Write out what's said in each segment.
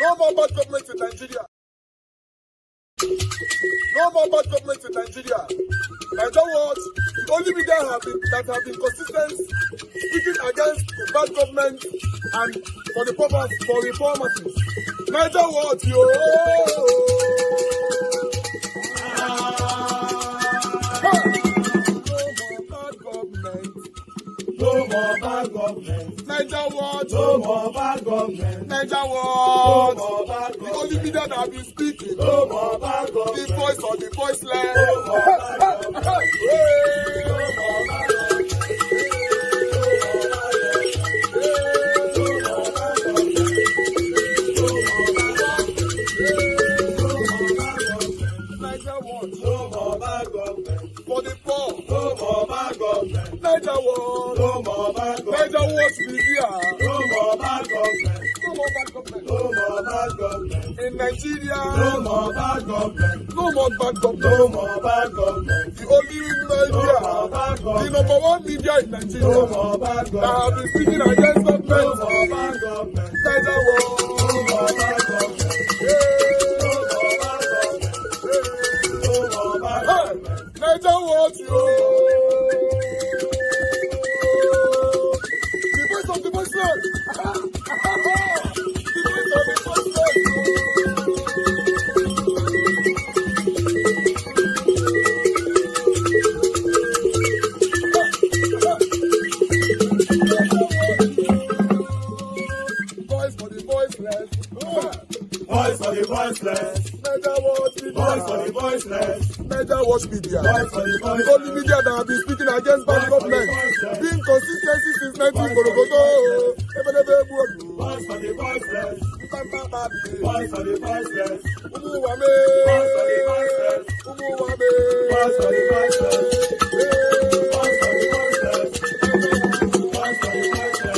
No more bad government in Nigeria. No more bad government in Nigeria. Nigeria what? The only media that have been consistent speaking against the bad government and for the purpose for reformers. Nigeria what? Yo! No more bad government. Niger what? No more bad government. Niger what? No more bad government. The only media that have been speaking. No more bad government. The voice of the voiceless. No more bad government. No more bad government. Niger what? No more bad government. For the poor. No more bad government. Niger what? No more bad government. Niger what be here? No more bad government. No more bad government. No more bad government. In Nigeria. No more bad government. No more bad government. No more bad government. The only media. No more bad government. The number one media in Nigeria. No more bad government. That have been speaking against government. No more bad government. Niger what? No more bad government. Niger what you? The voice of the voiceless. The voice of the voiceless. Voice for the voiceless. Voice for the voiceless. Niger what media? Voice for the voiceless. Niger watch media. Voice for the voiceless. The only media that have been speaking against bad government. Being consistency since 1944. Voice for the voiceless. Voice for the voiceless. Umuwame. Voice for the voiceless. Umuwame. Voice for the voiceless. Voice for the voiceless. Voice for the voiceless. Voice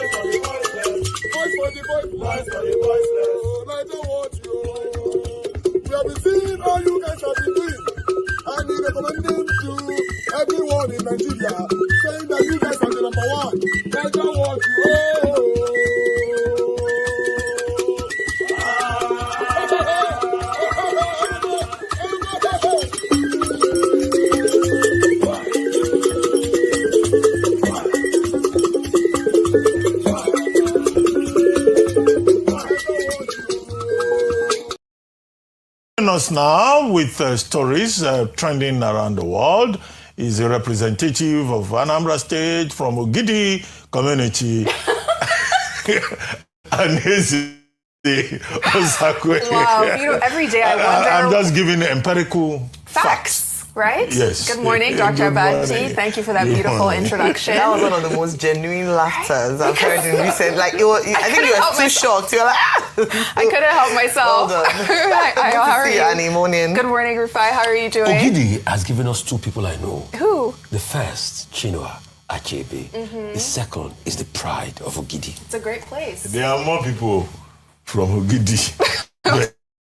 for the voiceless. Voice for the voiceless. Voice for the voiceless. Niger watch you. We have been seeing all you guys have been doing. And we recommending to everyone in Nigeria, saying that you guys are the number one. Niger watch you. Us now with stories trending around the world is a representative of Anambra State from Ogidi community. And he's wow, every day I wonder. I'm just giving empirical facts. Right? Yes. Good morning, Dr. Abadji. Thank you for that beautiful introduction. That was one of the most genuine laughters I've heard in recent. Like, I think you were too shocked. You were like, I couldn't help myself. Well done. How are you? Annie, morning. Good morning, Rufai. How are you doing? Ogidi has given us two people I know. Who? The first, Chinua Achebe. The second is the pride of Ogidi. It's a great place. There are more people from Ogidi.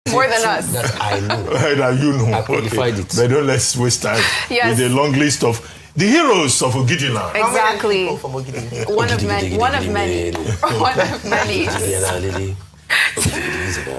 More than us. That I know. That you know. I qualified it. But don't let's waste time Yes. with a long list of the heroes of Ogidi land. Exactly. From Ogidi. One of many. One of many. One of many.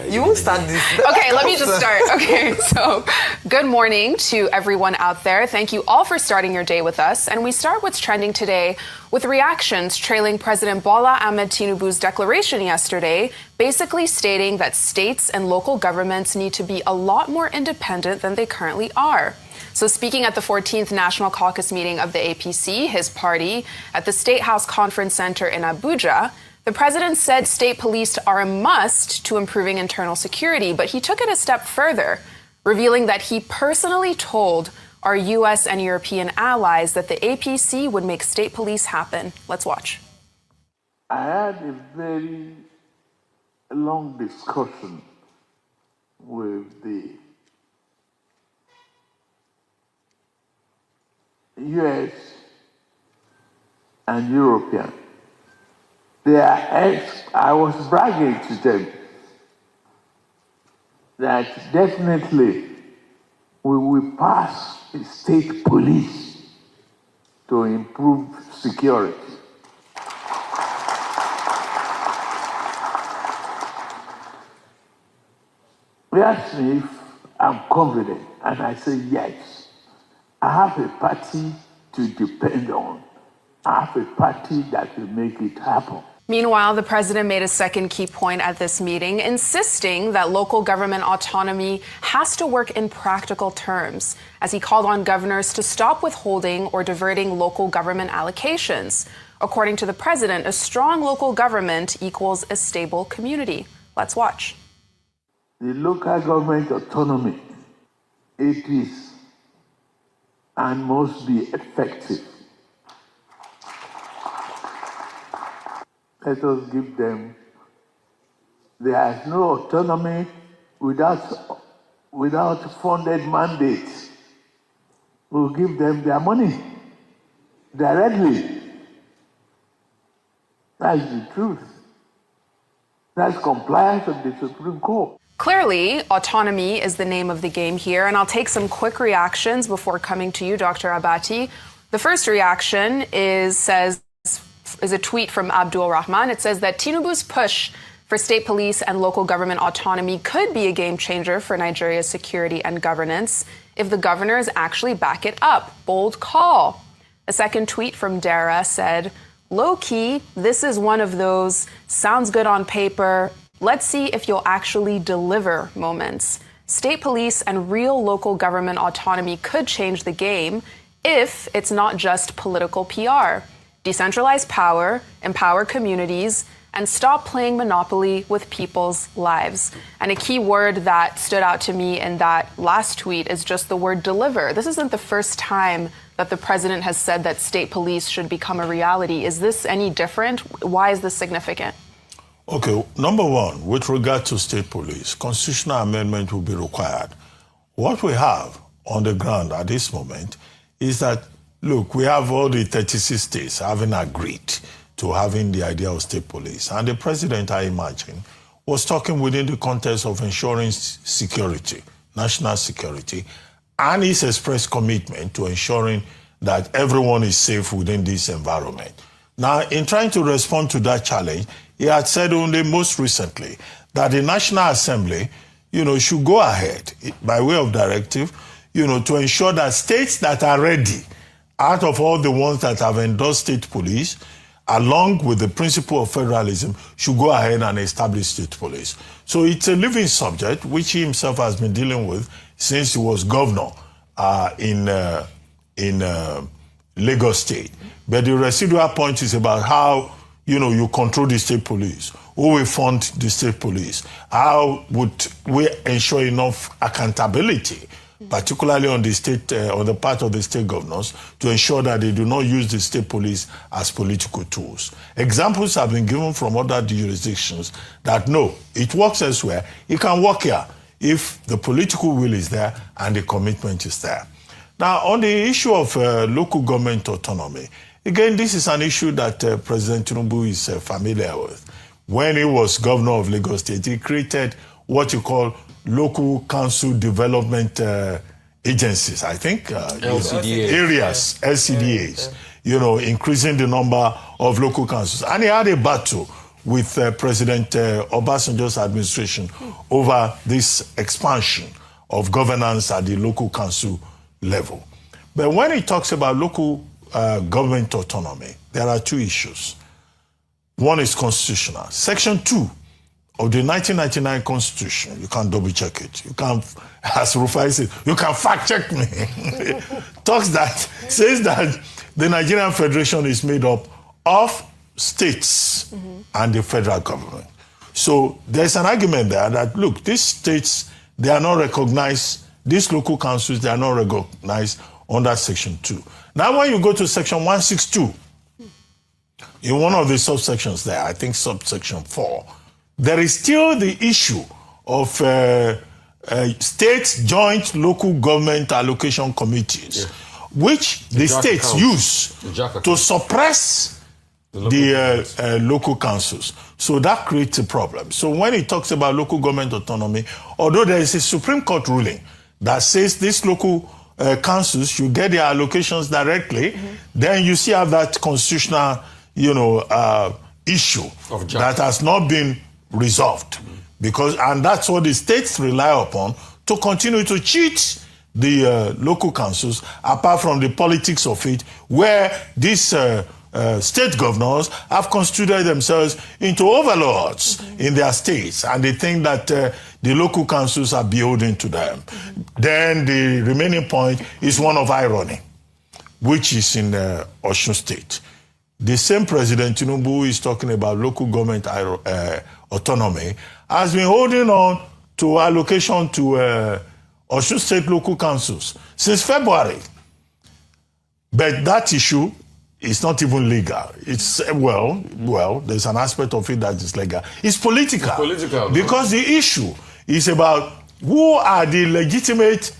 You won't start this. Okay, let me just start. Okay, so good morning to everyone out there. Thank you all for starting your day with us. And we start what's trending today with reactions trailing President Bola Ahmed Tinubu's declaration yesterday, basically stating that states and local governments need to be a lot more independent than they currently are. So speaking at the 14th National Caucus meeting of the APC, his party, at the State House Conference Center in Abuja, the president said state police are a must to improving internal security, but he took it a step further, revealing that he personally told our U.S. and European allies that the APC would make state police happen. Let's watch. I had a very long discussion with the U.S. and European. I was bragging to them that definitely we will pass a state police to improve. improve security. He asked me if I'm confident, and I say yes. I have a party to depend on. I have a party that will make it happen. Meanwhile, the president made a second key point at this meeting, insisting that local government autonomy has to work in practical terms, as he called on governors to stop withholding or diverting local government allocations. According to the president, a strong local government equals a stable community. Let's watch. The local government autonomy, it is and must be effective. Let us give them. There is no autonomy without funded mandates. We'll give them their money directly. That's the truth. That's compliance with the Supreme Court. Clearly, autonomy is the name of the game here, and I'll take some quick reactions before coming to you, Dr. Abati. The first reaction is a tweet from Abdul Rahman. It says that Tinubu's push for state police and local government autonomy could be a game changer for Nigeria's security and governance if the governors actually back it up. Bold call. A second tweet from Dara said, low-key, this is one of those sounds good on paper, let's see if you'll actually deliver moments. State police and real local government autonomy could change the game if it's not just political PR. Decentralize power, empower communities, and stop playing monopoly with people's lives. And a key word that stood out to me in that last tweet is just the word deliver. This isn't the first time that the president has said that state police should become a reality. Is this any different? Why is this significant? Okay, number one, with regard to state police, constitutional amendment will be required. What we have on the ground at this moment is that, look, we have all the 36 states having agreed to having the idea of state police. And the president, I imagine, was talking within the context of ensuring security, national security, and his expressed commitment to ensuring that everyone is safe within this environment. Now, in trying to respond to that challenge, he had said only most recently that the National Assembly, should go ahead by way of directive, to ensure that states that are ready, out of all the ones that have endorsed state police, along with the principle of federalism, should go ahead and establish state police. So it's a living subject, which he himself has been dealing with since he was governor in Lagos State. But the residual point is about how, you control the state police, who will fund the state police, how would we ensure enough accountability, particularly on the state, on the part of the state governors, to ensure that they do not use the state police as political tools. Examples have been given from other jurisdictions that no, it works elsewhere, it can work here if the political will is there and the commitment is there. Now, on the issue of local government autonomy, again, this is an issue that President Tinubu is familiar with. When he was governor of Lagos State, he created what you call local council development agencies, I think. LCDAs. Areas, LCDAs, increasing the number of local councils. And he had a battle with President Obasanjo's administration over this expansion of governance at the local council level. But when he talks about local government autonomy, there are two issues. One is constitutional. Section 2 of the 1999 Constitution, you can double check it. You can, as Rufai said, you can fact check me. Says that the Nigerian Federation is made up of states and the federal government. So there's an argument there that, look, these states, they are not recognized, these local councils, they are not recognized under Section 2. Now, when you go to Section 162, in one of the subsections there, I think subsection 4, there is still the issue of state joint local government allocation committees, which the states use to suppress the local councils. So that creates a problem. So when he talks about local government autonomy, although there is a Supreme Court ruling that says these local councils should get their allocations directly, then you see how that constitutional issue that has not been resolved. and that's what the states rely upon to continue to cheat the local councils, apart from the politics of it, where these state governors have constituted themselves into overlords in their states, and they think that the local councils are beholden to them. Then the remaining point is one of irony, which is in Osun State. The same President Tinubu is talking about local government autonomy, has been holding on to allocation to Osun State local councils since February. But that issue is not even legal. It's, well, there's an aspect of it that is legal. It's political. It's political. Because the issue is about who are the legitimate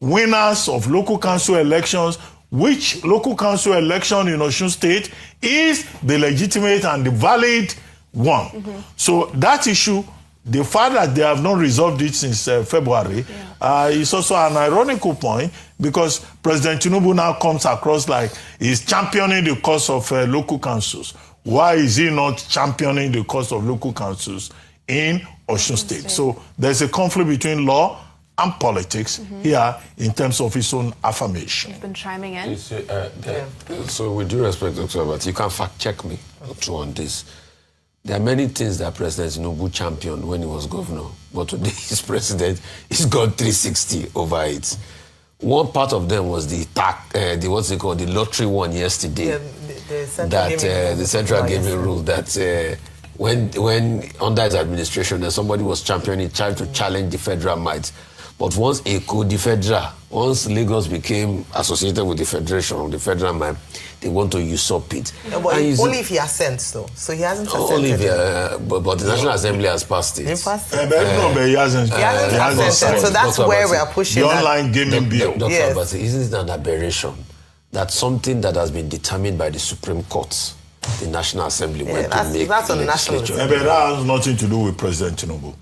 winners of local council elections, which local council election in Osun State is the legitimate and the valid one. So that issue, the fact that they have not resolved it since February is also an ironical point, because President Tinubu now comes across like he's championing the cause of local councils. Why is he not championing the cause of local councils in Osun State? So there's a conflict between law and politics here in terms of his own affirmation. You've been chiming in. So with due respect, Dr. Abbott, you can fact check me on this. There are many things that President Tinubu championed when he was governor, but today he's president, he's gone 360 over it. One part of them was the the lottery one yesterday. The central gaming rule that when under his administration, somebody was championing, trying to challenge the federal might. But once once Lagos became associated with the federation, the federal might, they want to usurp it. Yeah, but only if he assents, though. So he hasn't assented. Only if, but the National Assembly has passed it. But he hasn't. He hasn't assented. So that's where we are pushing the online gaming bill. Dr. Yes. Abbott, isn't it an aberration that something that has been determined by the Supreme Court, the National Assembly, went to make that's on the national legislature? But that has nothing to do with President Tinubu.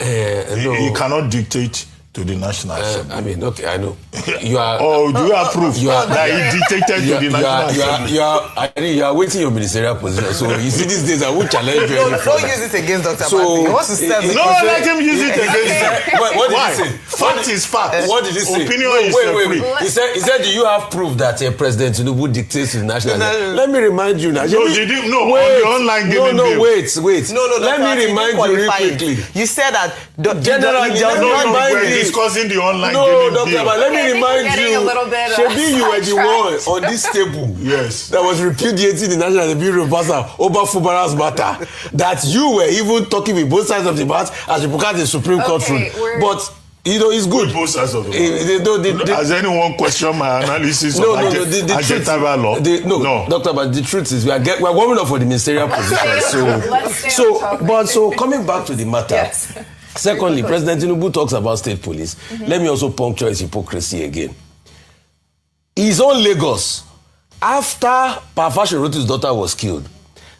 He cannot dictate to the National Assembly. I mean, okay, I know. You are. Do you approve that he dictated to the National Assembly? I think you are waiting your ministerial position. So you see, these days I won't challenge you. Don't use it against Dr. Abbott. He wants to serve the let him use it against him. What did Why? he say? Fact is fact. What did he say? Opinion is free. He said, do you have proof that President Tinubu dictates to the National Assembly? Let me remind you now. On the online gaming bill. Wait. No, Let me remind you real quickly. You said that Generally, we're discussing the online No, gaming Dr. bill. Let me remind getting you. a little bit, Shebi, you were the one on this table that was repudiating the National Assembly passer over Fubara's matter. That you were even talking with both sides of the matter as you look at the Supreme Court rule. But it's good. Both sides of the matter. Has anyone questioned my analysis of adjective law? No, Doctor, but the truth is we are warming up for the ministerial position. So coming back to the matter. Yes. Secondly, President Tinubu talks about state police. Let me also puncture his hypocrisy again. His own Lagos, after Parfashe Rotu's daughter was killed,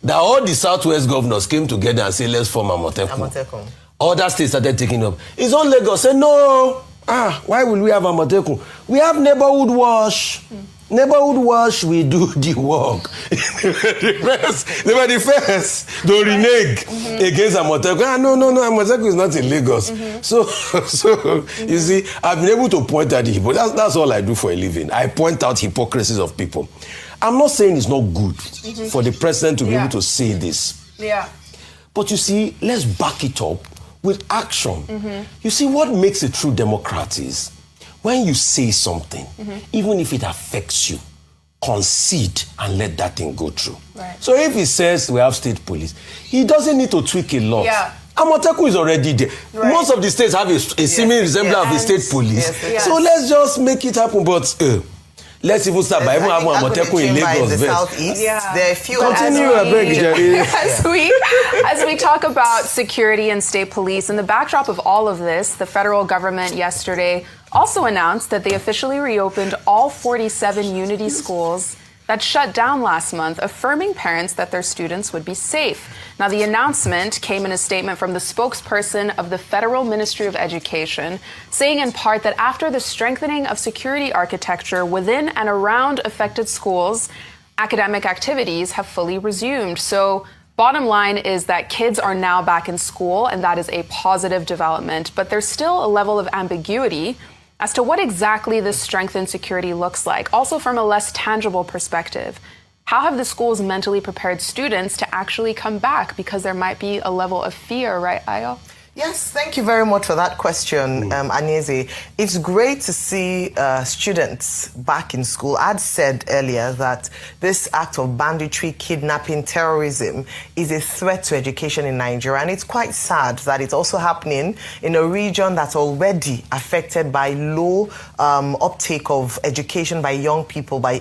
that all the Southwest governors came together and said, let's form Amotekun. Other states started taking up. His own Lagos said, no. Why will we have Amotekun? We have neighborhood watch. Neighborhood watch, we do the work. They were the first to renege against Amotekun. No, Amotekun is not in Lagos. So you see, I've been able to point out the hypocrisy. That's all I do for a living. I point out hypocrisies of people. I'm not saying it's not good for the president to be able to say this. Yeah. But you see, let's back it up with action. You see, what makes a true Democrat is when you say something, even if it affects you, concede and let that thing go through. Right. So if he says we have state police, he doesn't need to tweak a lot. Yeah. Amotekun is already there. Right. Most of the states have a seeming resemblance of the state police. So let's just make it happen. But let's even start by even having Amotekun in Lagos. The Southeast. Yeah. There are a few. Continue, I beg you. As we talk about security and state police, in the backdrop of all of this, the federal government yesterday also announced that they officially reopened all 47 Unity schools that shut down last month, affirming parents that their students would be safe. Now, the announcement came in a statement from the spokesperson of the Federal Ministry of Education, saying in part that after the strengthening of security architecture within and around affected schools, academic activities have fully resumed. So Bottom line is that kids are now back in school, and that is a positive development. But there's still a level of ambiguity as to what exactly this strengthened security looks like, also from a less tangible perspective. How have the schools mentally prepared students to actually come back? Because there might be a level of fear, right, Ayo? Yes, thank you very much for that question, Anyeze. It's great to see students back in school. I'd said earlier that this act of banditry, kidnapping, terrorism is a threat to education in Nigeria. And it's quite sad that it's also happening in a region that's already affected by low uptake of education by young people, by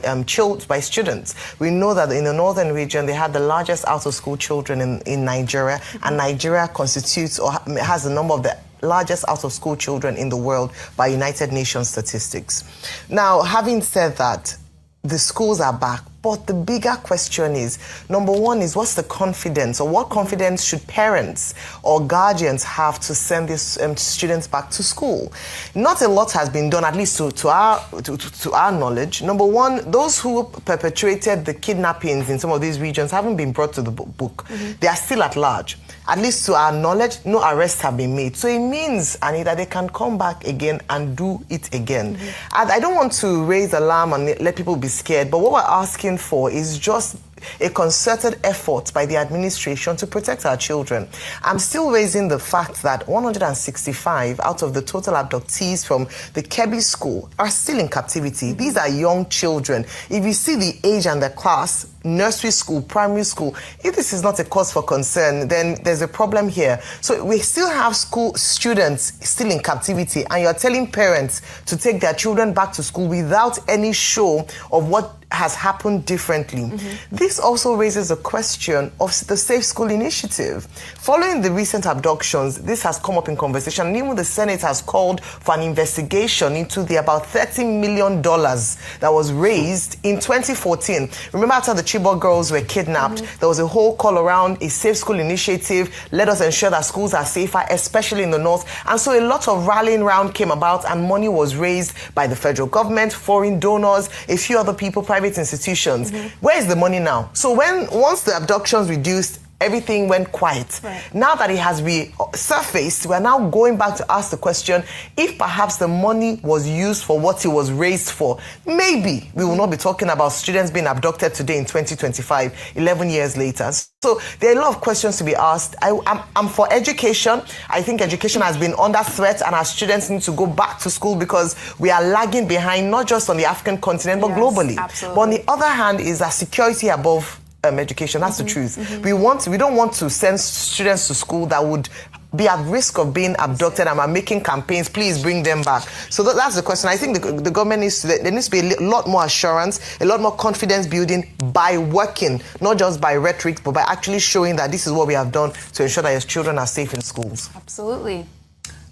students. We know that in the northern region, they had the largest out-of-school children in Nigeria, and Nigeria constitutes or has the number of the largest out-of-school children in the world by United Nations statistics. Now, having said that, the schools are back, but the bigger question is, number one is, what's the confidence, or what confidence should parents or guardians have to send these students back to school? Not a lot has been done, at least to our knowledge. Number one, those who perpetrated the kidnappings in some of these regions haven't been brought to the book. They are still at large. At least to our knowledge, no arrests have been made. So it means, Annie, that they can come back again and do it again. I don't want to raise alarm and let people be scared, but what we're asking for is just a concerted effort by the administration to protect our children. I'm still raising the fact that 165 out of the total abductees from the Kebbi school are still in captivity. These are young children. If you see the age and the class, nursery school, primary school, if this is not a cause for concern, then there's a problem here. So we still have school students still in captivity, and you're telling parents to take their children back to school without any show of what has happened differently. This also raises a question of the Safe School Initiative. Following the recent abductions, this has come up in conversation, and even the Senate has called for an investigation into the about $30 million that was raised in 2014. Remember, after the Chibok girls were kidnapped, there was a whole call around a Safe School Initiative. Let us ensure that schools are safer, especially in the north. And so a lot of rallying round came about, and money was raised by the federal government, foreign donors, a few other people, private institutions. Where is the money now? So once the abductions reduced, everything went quiet. Now that it has resurfaced, we're now going back to ask the question, if perhaps the money was used for what it was raised for, maybe we will not be talking about students being abducted today in 2025, 11 years later. So there are a lot of questions to be asked. I'm for education. I think education has been under threat, and our students need to go back to school because we are lagging behind, not just on the African continent, but globally. Absolutely. But on the other hand, is that security above education. That's the truth. We don't want to send students to school that would be at risk of being abducted, and are making campaigns, please bring them back. So that's the question. I think the government there needs to be a lot more assurance, a lot more confidence building by working, not just by rhetoric, but by actually showing that this is what we have done to ensure that your children are safe in schools. Absolutely.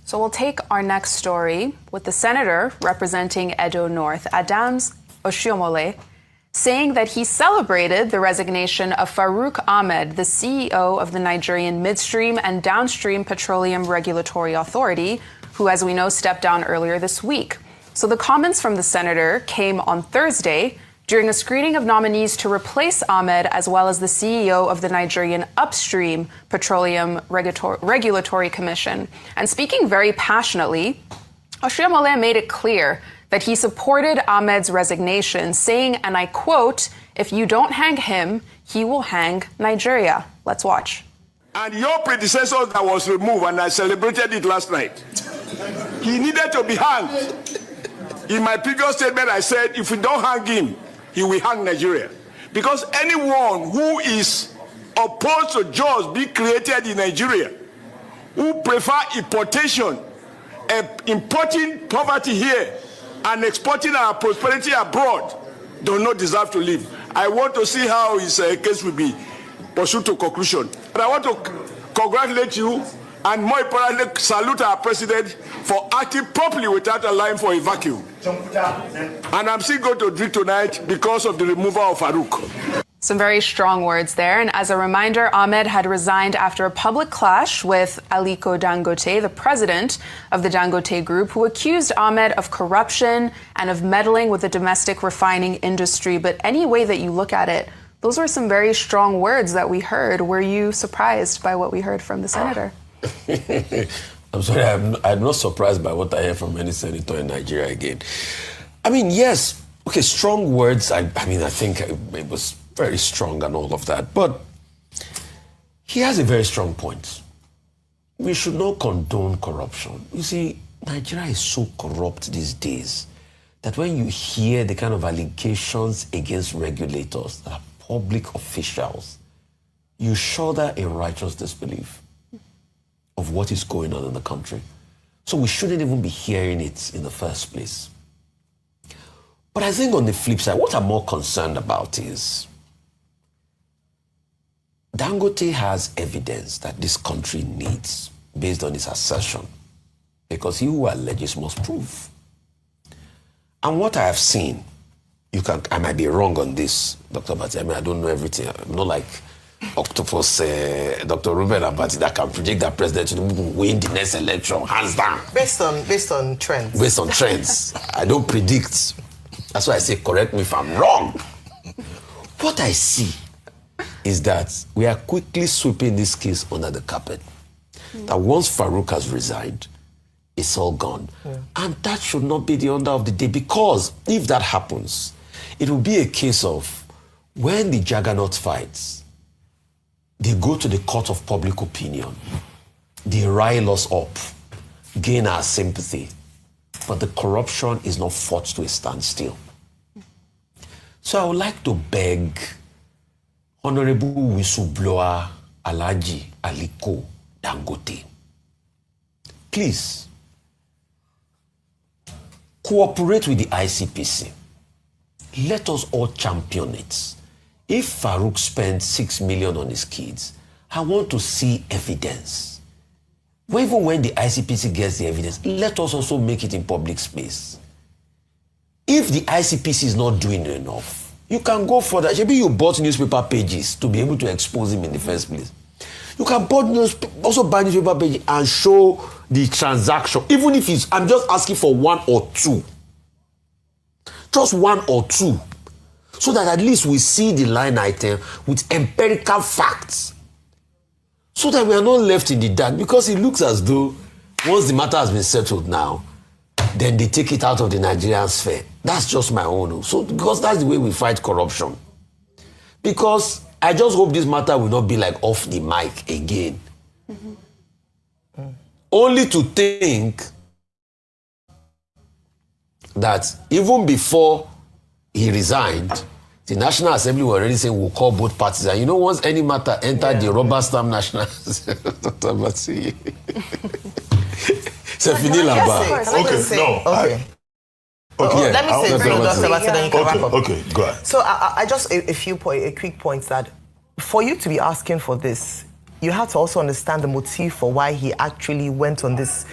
So we'll take our next story with the senator representing Edo North, Adams Oshiomhole, saying that he celebrated the resignation of Farouk Ahmed, the CEO of the Nigerian Midstream and Downstream Petroleum Regulatory Authority, who, as we know, stepped down earlier this week. So the comments from the senator came on Thursday during a screening of nominees to replace Ahmed, as well as the CEO of the Nigerian Upstream Petroleum Regulatory Commission. And speaking very passionately, Oshiomhole made it clear that he supported Ahmed's resignation, saying, and I quote, "If you don't hang him, he will hang Nigeria." Let's watch. And your predecessor that was removed, and I celebrated it last night, he needed to be hanged. In my previous statement, I said, if we don't hang him, he will hang Nigeria. Because anyone who is opposed to jobs being created in Nigeria, who prefer importation, importing poverty here, and exporting our prosperity abroad, do not deserve to live. I want to see how his case will be pursued to conclusion. But I want to congratulate you, and more importantly, salute our president for acting properly without allowing for a vacuum. And I'm still going to drink tonight because of the removal of Farouk. Some very strong words there. And as a reminder, Ahmed had resigned after a public clash with Aliko Dangote, the president of the Dangote Group, who accused Ahmed of corruption and of meddling with the domestic refining industry. But any way that you look at it, Those were some very strong words that we heard. Were you surprised by what we heard from the senator? I'm sorry, I'm not surprised by what I hear from any senator in Nigeria again. I mean, yes, okay, strong words. I mean, I think it was very strong and all of that. But he has a very strong point. We should not condone corruption. You see, Nigeria is so corrupt these days that when you hear the kind of allegations against regulators that are public officials, you shudder in righteous disbelief of what is going on in the country. So we shouldn't even be hearing it in the first place. But I think on the flip side, what I'm more concerned about is Dangote has evidence that this country needs based on his assertion, because he who alleges must prove. And what I have seen, I might be wrong on this, Dr. Bati. I mean, I don't know everything. I'm not like Octopus, Dr. Ruben Abati, that can predict that President Tinubu will win the next election, hands down. Based on trends. Based on trends. I don't predict. That's why I say, correct me if I'm wrong. What I see is that we are quickly sweeping this case under the carpet. That once Farouk has resigned, it's all gone. Yeah. And that should not be the order of the day, because if that happens, it will be a case of when the juggernaut fights, they go to the court of public opinion, they rile us up, gain our sympathy, but the corruption is not fought to a standstill. So I would like to beg Honorable Whistleblower Alhaji Aliko Dangote, please cooperate with the ICPC. Let us all champion it. If Farouk spent 6 million on his kids, I want to see evidence. Even when the ICPC gets the evidence, let us also make it in public space. If the ICPC is not doing enough, you can go further. Maybe you bought newspaper pages to be able to expose him in the first place. You can also buy newspaper pages and show the transaction. Even if it's, I'm just asking for 1 or 2. Just 1 or 2. So that at least we see the line item with empirical facts. So that we are not left in the dark. Because it looks as though once the matter has been settled now, then they take it out of the Nigerian sphere. That's just my own. So, because that's the way we fight corruption. Because I just hope this matter will not be like off the mic again. Only to think that even before he resigned, the National Assembly were already saying we'll call both parties. And you know, once any matter entered the rubber stamp National Assembly, c'est fini là-bas. Okay, no. Okay. Okay. Let me say, then you can wrap up. Okay, go ahead. So I just a quick points that for you to be asking for this, you have to also understand the motive for why he actually went on this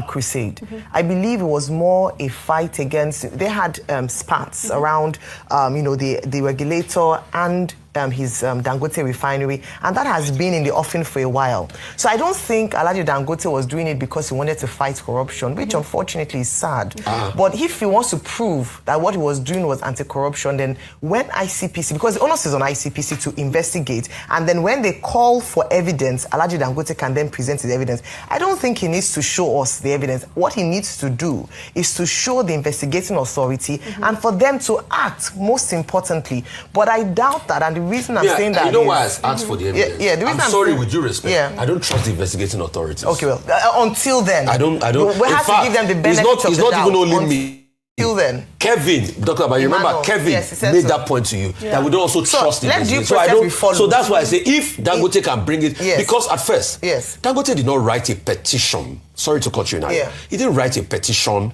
crusade. I believe it was more a fight against, they had spats around, the regulator and his Dangote refinery, and that has been in the offing for a while. So I don't think Alhaji Dangote was doing it because he wanted to fight corruption, which unfortunately is sad. But if he wants to prove that what he was doing was anti-corruption, then when ICPC, because the onus is on ICPC to investigate, and then when they call for evidence, Alhaji Dangote can then present his evidence. I don't think he needs to show us the evidence. What he needs to do is to show the investigating authority and for them to act, most importantly. But I doubt that, and the reason I'm saying that, you know why I asked for the evidence? The reason I'm sorry, with due respect. I don't trust the investigating authorities. Okay, well, until then, I don't. We have to give them the benefit of the doubt. It's not even only me. Until then, Kevin, Dr. But you remember Kevin made that point to you that we don't also trust the investigation. So that's why I say if Dangote can bring it, because at first, Dangote did not write a petition. Sorry to cut you now. He didn't write a petition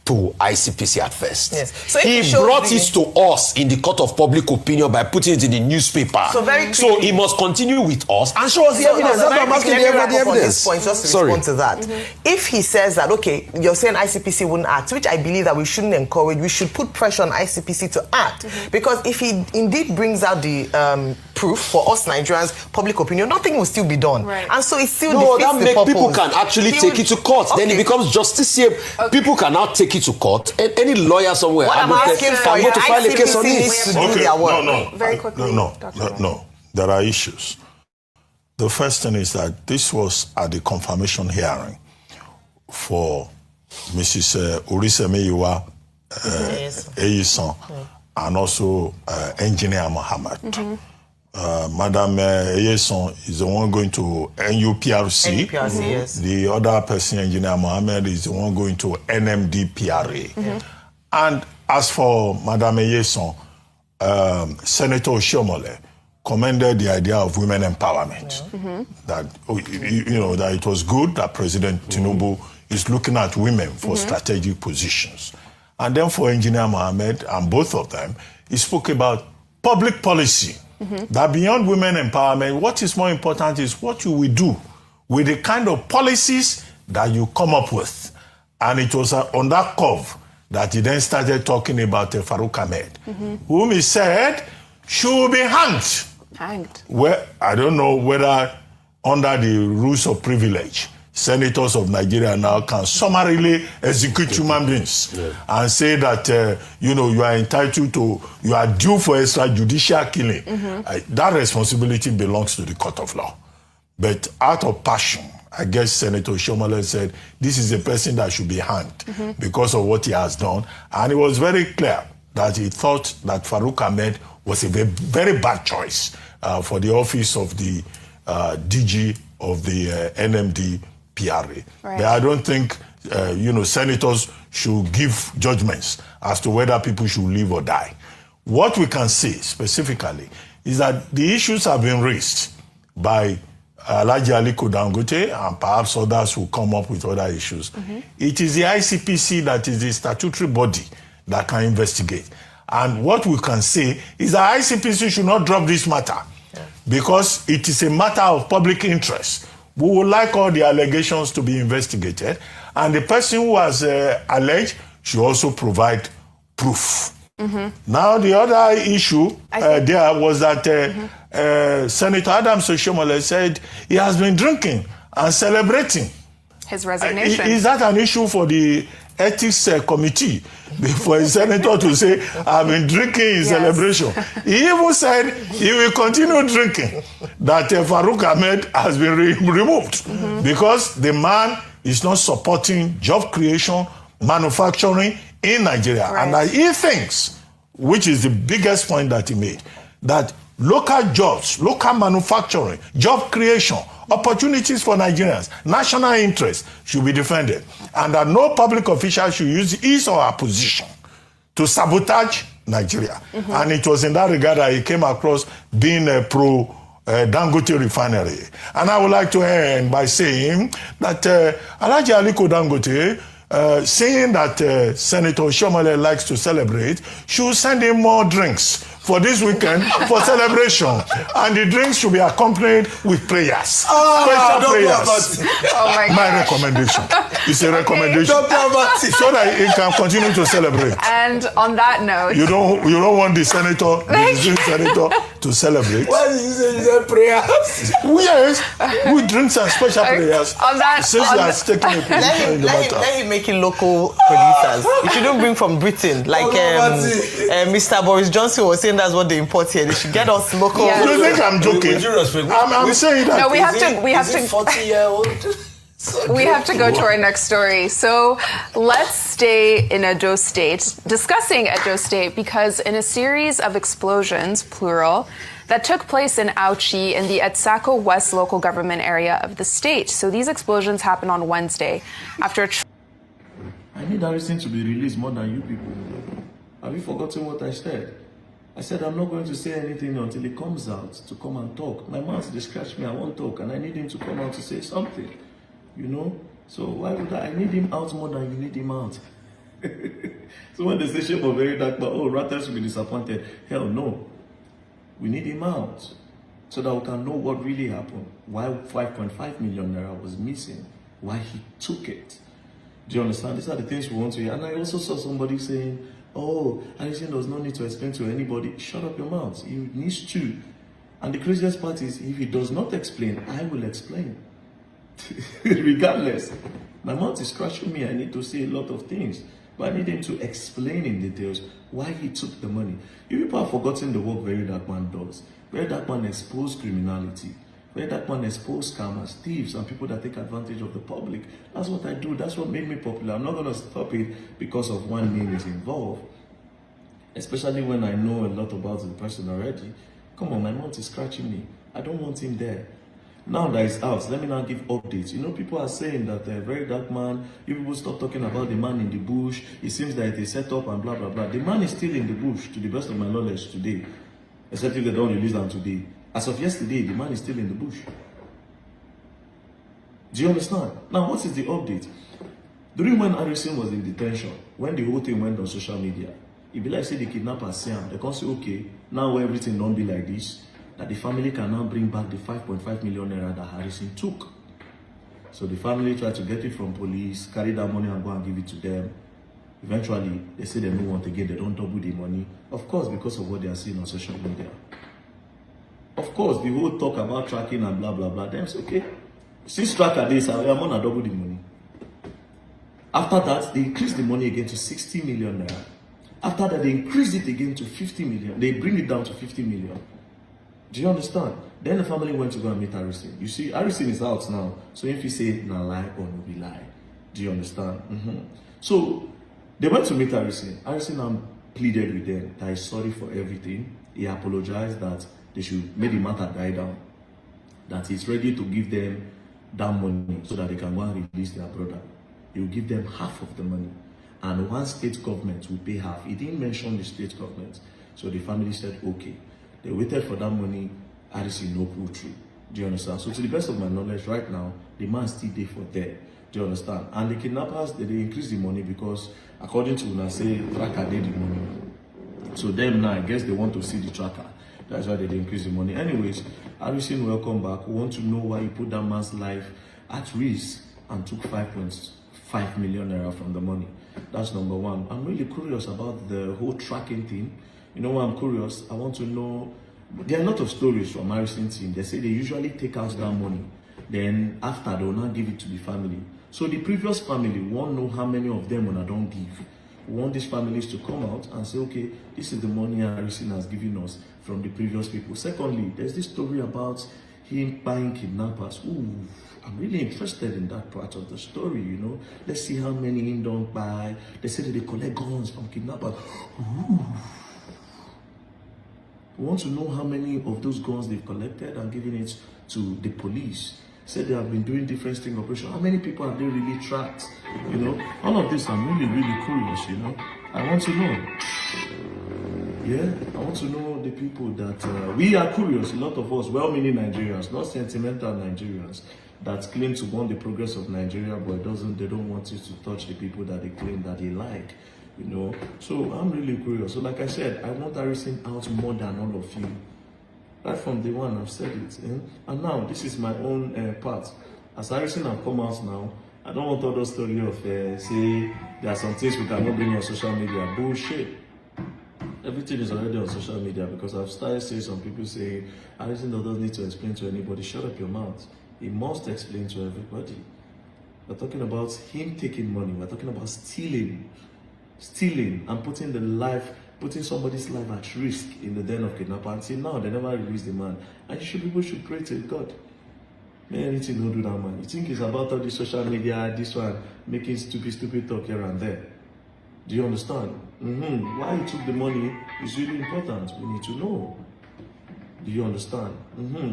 to ICPC at first. So he brought it to us in the court of public opinion by putting it in the newspaper. So he must continue with us and show us the evidence. That's why I'm asking the evidence. Just to respond to that. If he says that, okay, you're saying ICPC wouldn't act, which I believe that we shouldn't encourage, we should put pressure on ICPC to act. Because if he indeed brings out the proof for us Nigerians, public opinion, nothing will still be done. And so it still defeats the purpose. People can actually take it to court. Then it becomes justiciable. People can now take take it to court. Any lawyer somewhere What I'm asking for can go is to file a case on ICPC it. needs to do their work. Very quickly, No. Dr. There are issues. The first thing is that this was at the confirmation hearing for Mrs. Urisemeyiwa Eyison and also Engineer Mohammed. Madam Eyison is the one going to NUPRC. Yes. The other person, Engineer Mohammed, is the one going to NMDPRA. And as for Madam Eyison, Senator Oshiomhole commended the idea of women empowerment. That that it was good that President Tinubu is looking at women for strategic positions. And then for Engineer Mohammed, and both of them, he spoke about public policy. That beyond women empowerment, what is more important is what you will do with the kind of policies that you come up with. And it was on that curve that he then started talking about Farouk Ahmed, whom he said should be hanged. Well, I don't know whether under the rules of privilege, senators of Nigeria now can summarily execute human beings and say that, you are entitled to, you are due for extrajudicial killing. That responsibility belongs to the court of law. But out of passion, I guess Senator Oshiomhole said, this is a person that should be hanged because of what he has done. And it was very clear that he thought that Farouk Ahmed was a very, very bad choice for the office of the DG of the NMD PRA. But I don't think, senators should give judgments as to whether people should live or die. What we can say specifically is that the issues have been raised by Alhaji Aliko Dangote and perhaps others will come up with other issues. It is the ICPC that is the statutory body that can investigate. And what we can say is that ICPC should not drop this matter because it is a matter of public interest. We would like all the allegations to be investigated, and the person who has alleged should also provide proof. Now, the other issue there was that Senator Adams Oshiomhole said he has been drinking and celebrating. His resignation. Is that an issue for the ethics committee for a senator to say, I've been drinking in celebration? He even said he will continue drinking, that Farouk Ahmed has been removed because the man is not supporting job creation, manufacturing in Nigeria. And that he thinks, which is the biggest point that he made, that local jobs, local manufacturing, job creation, opportunities for Nigerians, national interests should be defended, and that no public official should use his or her position to sabotage Nigeria. And it was in that regard that he came across being a pro Dangote refinery. And I would like to end by saying that Alhaji Aliko Dangote, saying that Senator Oshiomhole likes to celebrate, should send him more drinks for this weekend for celebration, and the drinks should be accompanied with prayers, special prayers. My recommendation is a recommendation, so that he can continue to celebrate. And on that note, you don't want the senator, to celebrate. Why did you say you said prayers? Yes, with drinks and special prayers. On that, since he has taken a position in the matter. Let him make it local producers. You shouldn't bring from Britain, like Mr. Boris Johnson was saying. That's what they import here. They should get us local. Yes. You think I'm joking? With due respect, I'm saying that. No, we have to. We have is to. it 40-year-old? We have to go to our next story. So let's stay in Edo State, discussing Edo State, because in a series of explosions, plural, that took place in Auchi in the Etsako West local government area of the state. So these explosions happened on Wednesday after. I need everything to be released more than you people. Have you forgotten what I said? I said I'm not going to say anything until he comes out to come and talk. My mouth they scratch me, I won't talk, and I need him to come out to say something. So why would I need him out more than you need him out? So when they say shape of very dark, but Rattles will be disappointed. Hell no. We need him out so that we can know what really happened. Why 5.5 million naira was missing. Why he took it. Do you understand? These are the things we want to hear. And I also saw somebody saying, Alison does not need to explain to anybody. Shut up your mouth. He needs to. And the craziest part is, if he does not explain, I will explain. Regardless. My mouth is scratching me. I need to say a lot of things. But I need him to explain in details why he took the money. You people have forgotten the work Very Dark Man does. Very Dark Man exposed criminality. Very Dark Man exposed scammers, thieves, and people that take advantage of the public. That's what I do. That's what made me popular. I'm not going to stop it because of one name is involved. Especially when I know a lot about the person already. Come on, my mouth is scratching me. I don't want him there. Now that it's out, let me now give updates. You know, people are saying that Very Dark Man, you people stop talking about the man in the bush. It seems that it's set up and blah, blah, blah. The man is still in the bush, to the best of my knowledge, today. Except if they don't release them today. As of yesterday, the man is still in the bush. Do you understand? Now, what is the update? During when Harrison was in detention, when the whole thing went on social media, it be like say the kidnappers see him. They can say, okay, now everything don't be like this, that the family can now bring back the 5.5 million naira that Harrison took. So the family tried to get it from police, carry that money and go and give it to them. Eventually, they say they don't want again, they don't double the money. Of course, because of what they are seeing on social media. Of course, the whole talk about tracking and blah, blah, blah, them say, okay, since tracker this, I'm going to double the money. After that, they increased the money again to 60 million naira. After that, they increased it again to 50 million. They bring it down to 50 million. Do you understand? Then the family went to go and meet Harrison. You see, Harrison is out now. So if you say, na lie or no be lie. Do you understand? So they went to meet Harrison. Harrison now pleaded with them that he's sorry for everything. He apologized that they should make the matter die down. That he's ready to give them that money so that they can go and release their brother. He will give them half of the money. And one state government will pay half. He didn't mention the state government. So the family said, okay. They waited for that money. Harrison no pull through. Do you understand? So to the best of my knowledge, right now, the man still there for there. Do you understand? And the kidnappers, they increase the money because, according to Una say, tracker did the money. So them now, I guess they want to see the tracker. That's why they increase the money. Anyways, Harrison, welcome back. We want to know why you put that man's life at risk and took 5.5 million naira from the money. That's number one. I'm really curious about the whole tracking thing. You know why I'm curious? I want to know, there are a lot of stories from Harrison team. They say they usually take out that money. Then after, they will not give it to the family. So the previous family won't know how many of them when I don't give. We want these families to come out and say, okay, this is the money Harrison has given us from the previous people. Secondly, there's this story about him buying kidnappers. Ooh, I'm really interested in that part of the story, you know. Let's see how many him don't buy. They say that they collect guns from kidnappers. Ooh. We want to know how many of those guns they've collected and given it to the police. Said they have been doing different sting operations. How many people have they really tracked? You know, all of this I'm really, really curious, you know. I want to know. Yeah, I want to know the people that we are curious, a lot of us, well-meaning Nigerians, not sentimental Nigerians, that claim to want the progress of Nigeria, but they don't want you to touch the people that they claim that they like. You know, so I'm really curious. So like I said, I want Harrison out more than all of you. Right from day one, I've said it. And now, this is my own part. As Harrison have come out now, I don't want all those story of, say, there are some things we cannot bring on social media. Bullshit. Everything is already on social media because I've started seeing some people say, Harrison doesn't need to explain to anybody. Shut up your mouth. He must explain to everybody. We're talking about him taking money. We're talking about stealing and putting somebody's life at risk in the den of kidnappers. Until now, they never release the man. And people should pray to God. Man, anything don't do that, man. You think it's about all the social media, this one, making stupid talk here and there. Do you understand? Why he took the money is really important. We need to know. Do you understand?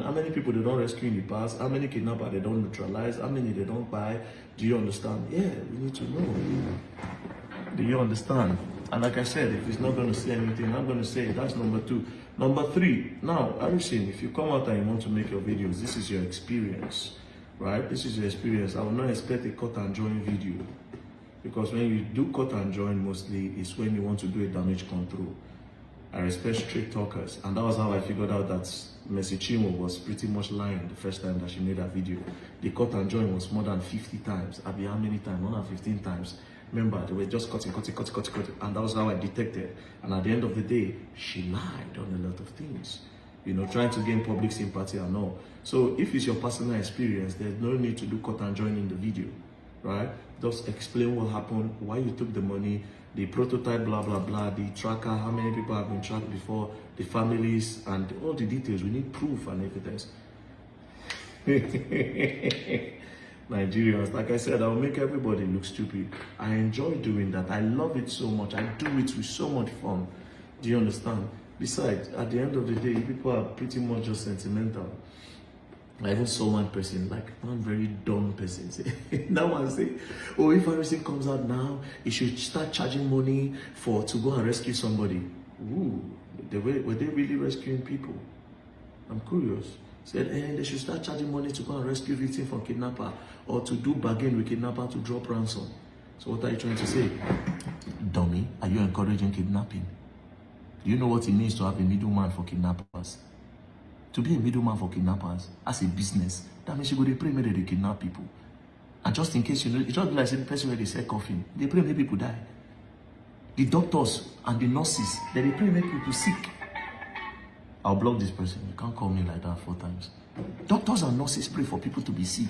How many people they don't rescue in the past? How many kidnappers they don't neutralize? How many they don't buy? Do you understand? Yeah, we need to know. Do you understand? And like I said, if he's not going to say anything, I'm going to say it. That's number two. Number three, now, Harrison, if you come out and you want to make your videos, this is your experience, right? This is your experience. I will not expect a cut and join video. Because when you do cut and join, mostly, it's when you want to do a damage control. I respect straight talkers. And that was how I figured out that Mercy Chinwo was pretty much lying the first time that she made that video. The cut and join was more than 50 times. I'll be how many times? More than 15 times. Remember, they were just cutting. And that was how I detected. And at the end of the day, she lied on a lot of things. You know, trying to gain public sympathy and all. So if it's your personal experience, there's no need to do cut and join in the video. right? Just explain what happened, why you took the money, the prototype, blah, blah, blah, the tracker, how many people have been tracked before, the families, and all the details. We need proof and evidence. Nigerians, like I said, I'll make everybody look stupid. I enjoy doing that. I love it so much. I do it with so much fun. Do you understand? Besides, at the end of the day, people are pretty much just sentimental. I even saw one person, like one very dumb person, say, that one say, oh, if everything comes out now, you should start charging money to go and rescue somebody. Ooh, were they really rescuing people? I'm curious. Said, they should start charging money to go and rescue victims from kidnapper, or to do bargain with kidnapper to drop ransom. So what are you trying to say? Dummy, are you encouraging kidnapping? Do you know what it means to have a middleman for kidnappers? To be a middleman for kidnappers as a business, that means you go to pray maybe they kidnap people. And just in case you know, it just be like the person where they sell coffin. They pray maybe people die. The doctors and the nurses, they pray maybe people sick. I'll block this person. You can't call me like that 4 times. Doctors and nurses pray for people to be sick.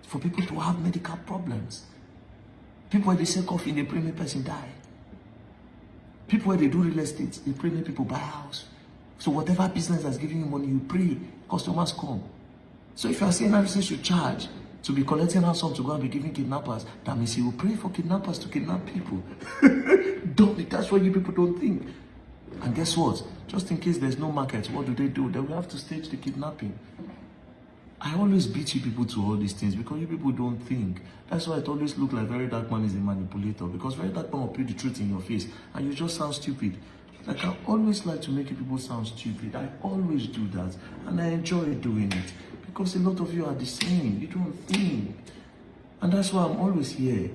For people to have medical problems. People where they sell coffee, they pray maybe person die. People where they do real estate, they pray maybe people buy a house. So whatever business that's giving you money, you pray, customers come. So if you are saying everything should charge to be collecting ransom to go and be giving kidnappers, that means you will pray for kidnappers to kidnap people. Don't, that's what you people don't think. And guess what? Just in case there's no market, what do? They will have to stage the kidnapping. I always beat you people to all these things because you people don't think. That's why it always looks like Very Dark Man is a manipulator, because Very Dark Man will put the truth in your face and you just sound stupid. Like, I always like to make you people sound stupid. I always do that, and I enjoy doing it because a lot of you are the same. You don't think, and that's why I'm always here.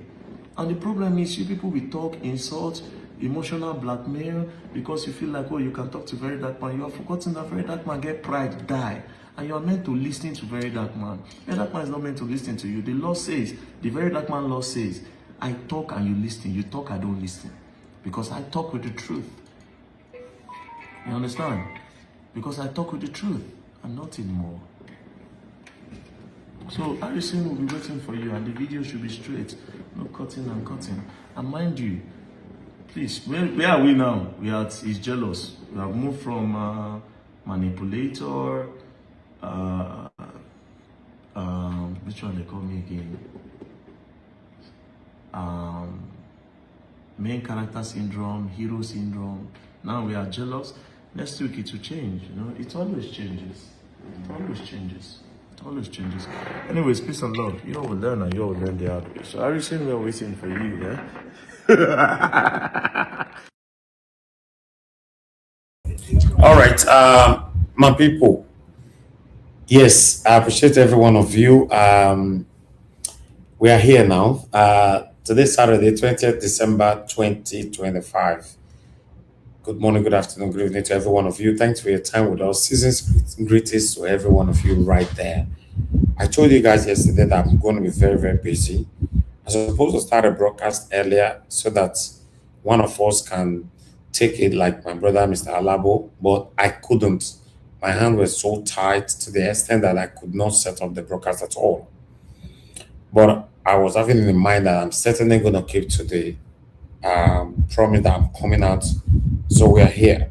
And the problem is, you people will talk, insult, emotional blackmail because you feel like, oh, you can talk to Very Dark Man. You have forgotten that Very Dark Man get pride, die, and you are meant to listen to Very Dark Man. Very Dark Man is not meant to listen to you. The law says, the Very Dark Man law says, I talk and you listen. You talk, I don't listen, because I talk with the truth. You understand? Because I talk with the truth and nothing more. So Harrison will be waiting for you, and the video should be straight, no cutting and cutting. And mind you, please, where are we now? We are He's Jealous. We have moved from manipulator, which one they call me again? Main character syndrome, hero syndrome. Now we are jealous. Next week it will change, you know. It always changes. It always changes. It always changes. Anyways, peace and love. You all will learn and you all will learn the hard way. So Harrison, we're waiting for you, yeah? All right, my people. Yes, I appreciate every one of you. We are here now. Today, Saturday, 20th December 2025. Good morning, good afternoon, good evening to every one of you. Thanks for your time with us. Season's greetings to every one of you right there. I told you guys yesterday that I'm going to be very, very busy. I was supposed to start a broadcast earlier so that one of us can take it, like my brother, Mr. Alabo, but I couldn't. My hand was so tight to the extent that I could not set up the broadcast at all. But I was having in mind that I'm certainly going to keep to the promise that I'm coming out. So we are here.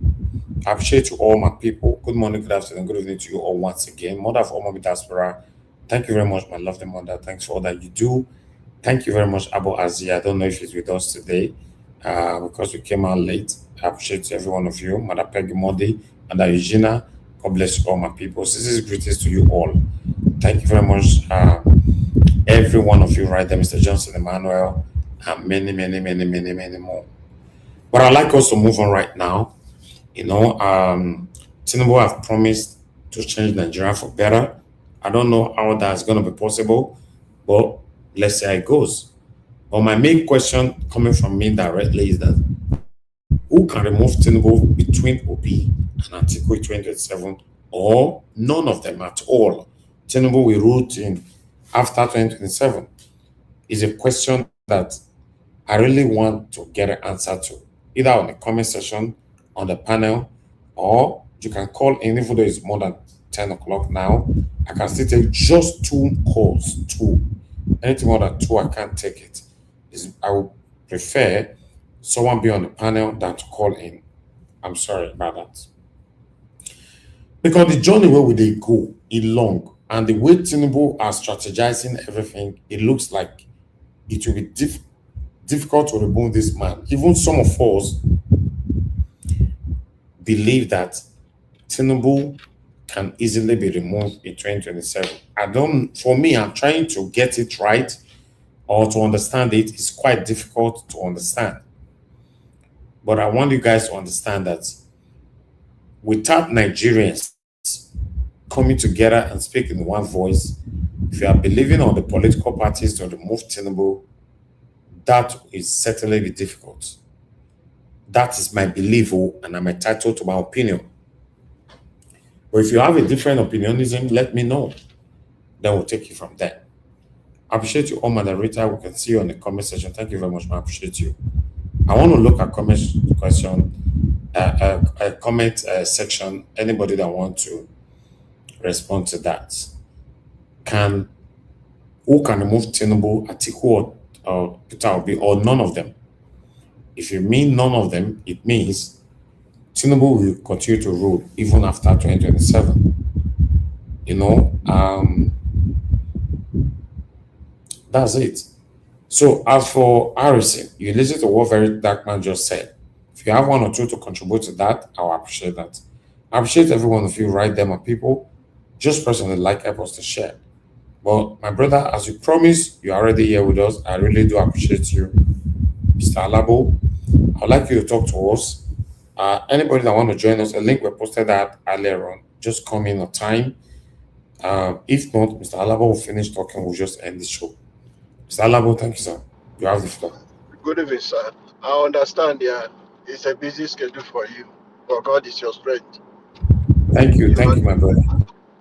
I appreciate you all, my people. Good morning, good afternoon, good evening to you all once again. Mother of Omo Diaspora, thank you very much, my lovely mother. Thanks for all that you do. Thank you very much, Abu Aziz. I don't know if he's with us today because we came out late. I appreciate every one of you. Mother Peggy Modi, Mother Eugenia. God bless you all, my people. This is greetings to you all. Thank you very much, every one of you right there, Mr. Johnson Emmanuel, and many, many, many, many, many more. But I'd like us to move on right now. You know, Tinubu have promised to change Nigeria for better. I don't know how that's going to be possible, but let's see how it goes. But my main question coming from me directly is that who can remove Tinubu between Obi and Atiku in 2027, or none of them at all? Tinubu will rule in after 2027 is a question that I really want to get an answer to, either on the comment section, on the panel, or you can call in, even though it's more than 10 o'clock now. I can still take just 2 calls, 2. Anything more than 2, I can't take it. I would prefer someone be on the panel than to call in. I'm sorry about that. Because the journey where they go is long, and the way Tinubu are strategizing everything, it looks like it will be difficult to remove this man. Even some of us believe that Tinubu can easily be removed in 2027. For me, I'm trying to get it right or to understand it. It's quite difficult to understand. But I want you guys to understand that without Nigerians coming together and speaking in one voice, if you are believing on the political parties to remove Tinubu, that is certainly be difficult. That is my belief, and I'm entitled to my opinion. But if you have a different opinionism, let me know. Then we'll take it from there. I appreciate you all, moderator. We can see you on the comment section. Thank you very much, man. I appreciate you. I want to look at comment section. Anybody that wants to respond to that. Who can remove Tinubu, Atiku, or Peter Obi, or none of them? If you mean none of them, it means Tinubu will continue to rule even after 2027. That's it. So as for Harrison, you listen to what Very Dark Man just said. If you have one or two to contribute to that, I'll appreciate that. I appreciate every one of you. Write them up, people. Just personally like help us to share. But my brother, as you promised, you're already here with us. I really do appreciate you, Mr. Alabo. I'd like you to talk to us. Anybody that want to join us, a link we posted that earlier on. Just come in on time. If not, Mr. Alabo will finish talking. We'll just end the show. Mr. Alabo, thank you, sir. You have the floor. Good evening, sir. I understand, it's a busy schedule for you, but God is your strength. Thank you, my brother.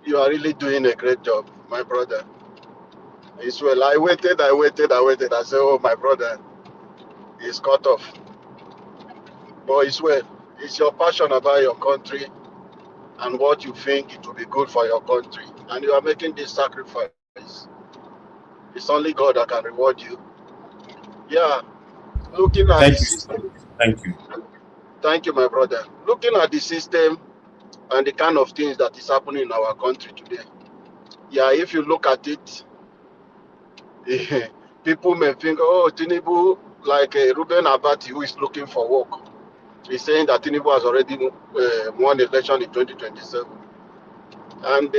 You are really doing a great job, my brother. It's well. I waited. I said, oh, my brother is cut off. But it's well. It's your passion about your country and what you think it will be good for your country. And you are making this sacrifice. It's only God that can reward you. Yeah. Looking at the system. Thank you. Thank you, my brother. Looking at the system and the kind of things that is happening in our country today. Yeah, if you look at it, people may think, oh, Tinubu, like Ruben Abati, who is looking for work. He's saying that Tinubu has already won the election in 2027. And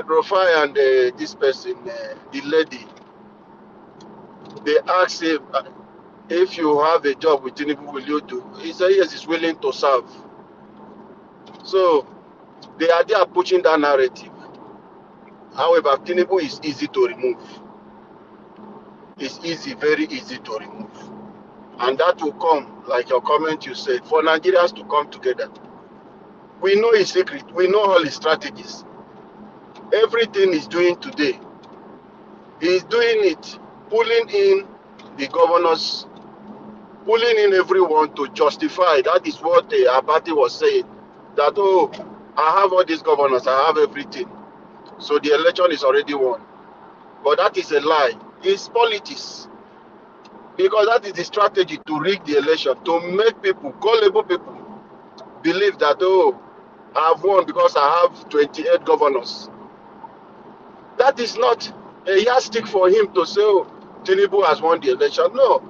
Rufai and this person, the lady, they asked him, if you have a job with Tinubu, will you do? He said, yes, he's willing to serve. So they are there pushing that narrative. However, Tinubu is easy to remove. It's easy, very easy to remove. And that will come, like your comment you said, for Nigerians to come together. We know his secret. We know all his strategies. Everything he's doing today, he's doing it, pulling in the governors, pulling in everyone to justify. That is what Abati was saying. That, oh, I have all these governors, I have everything. So the election is already won. But that is a lie. It's politics. Because that is the strategy to rig the election, to make people, gullible people, believe that, oh, I have won because I have 28 governors. That is not a yardstick for him to say, oh, Tinubu has won the election. No.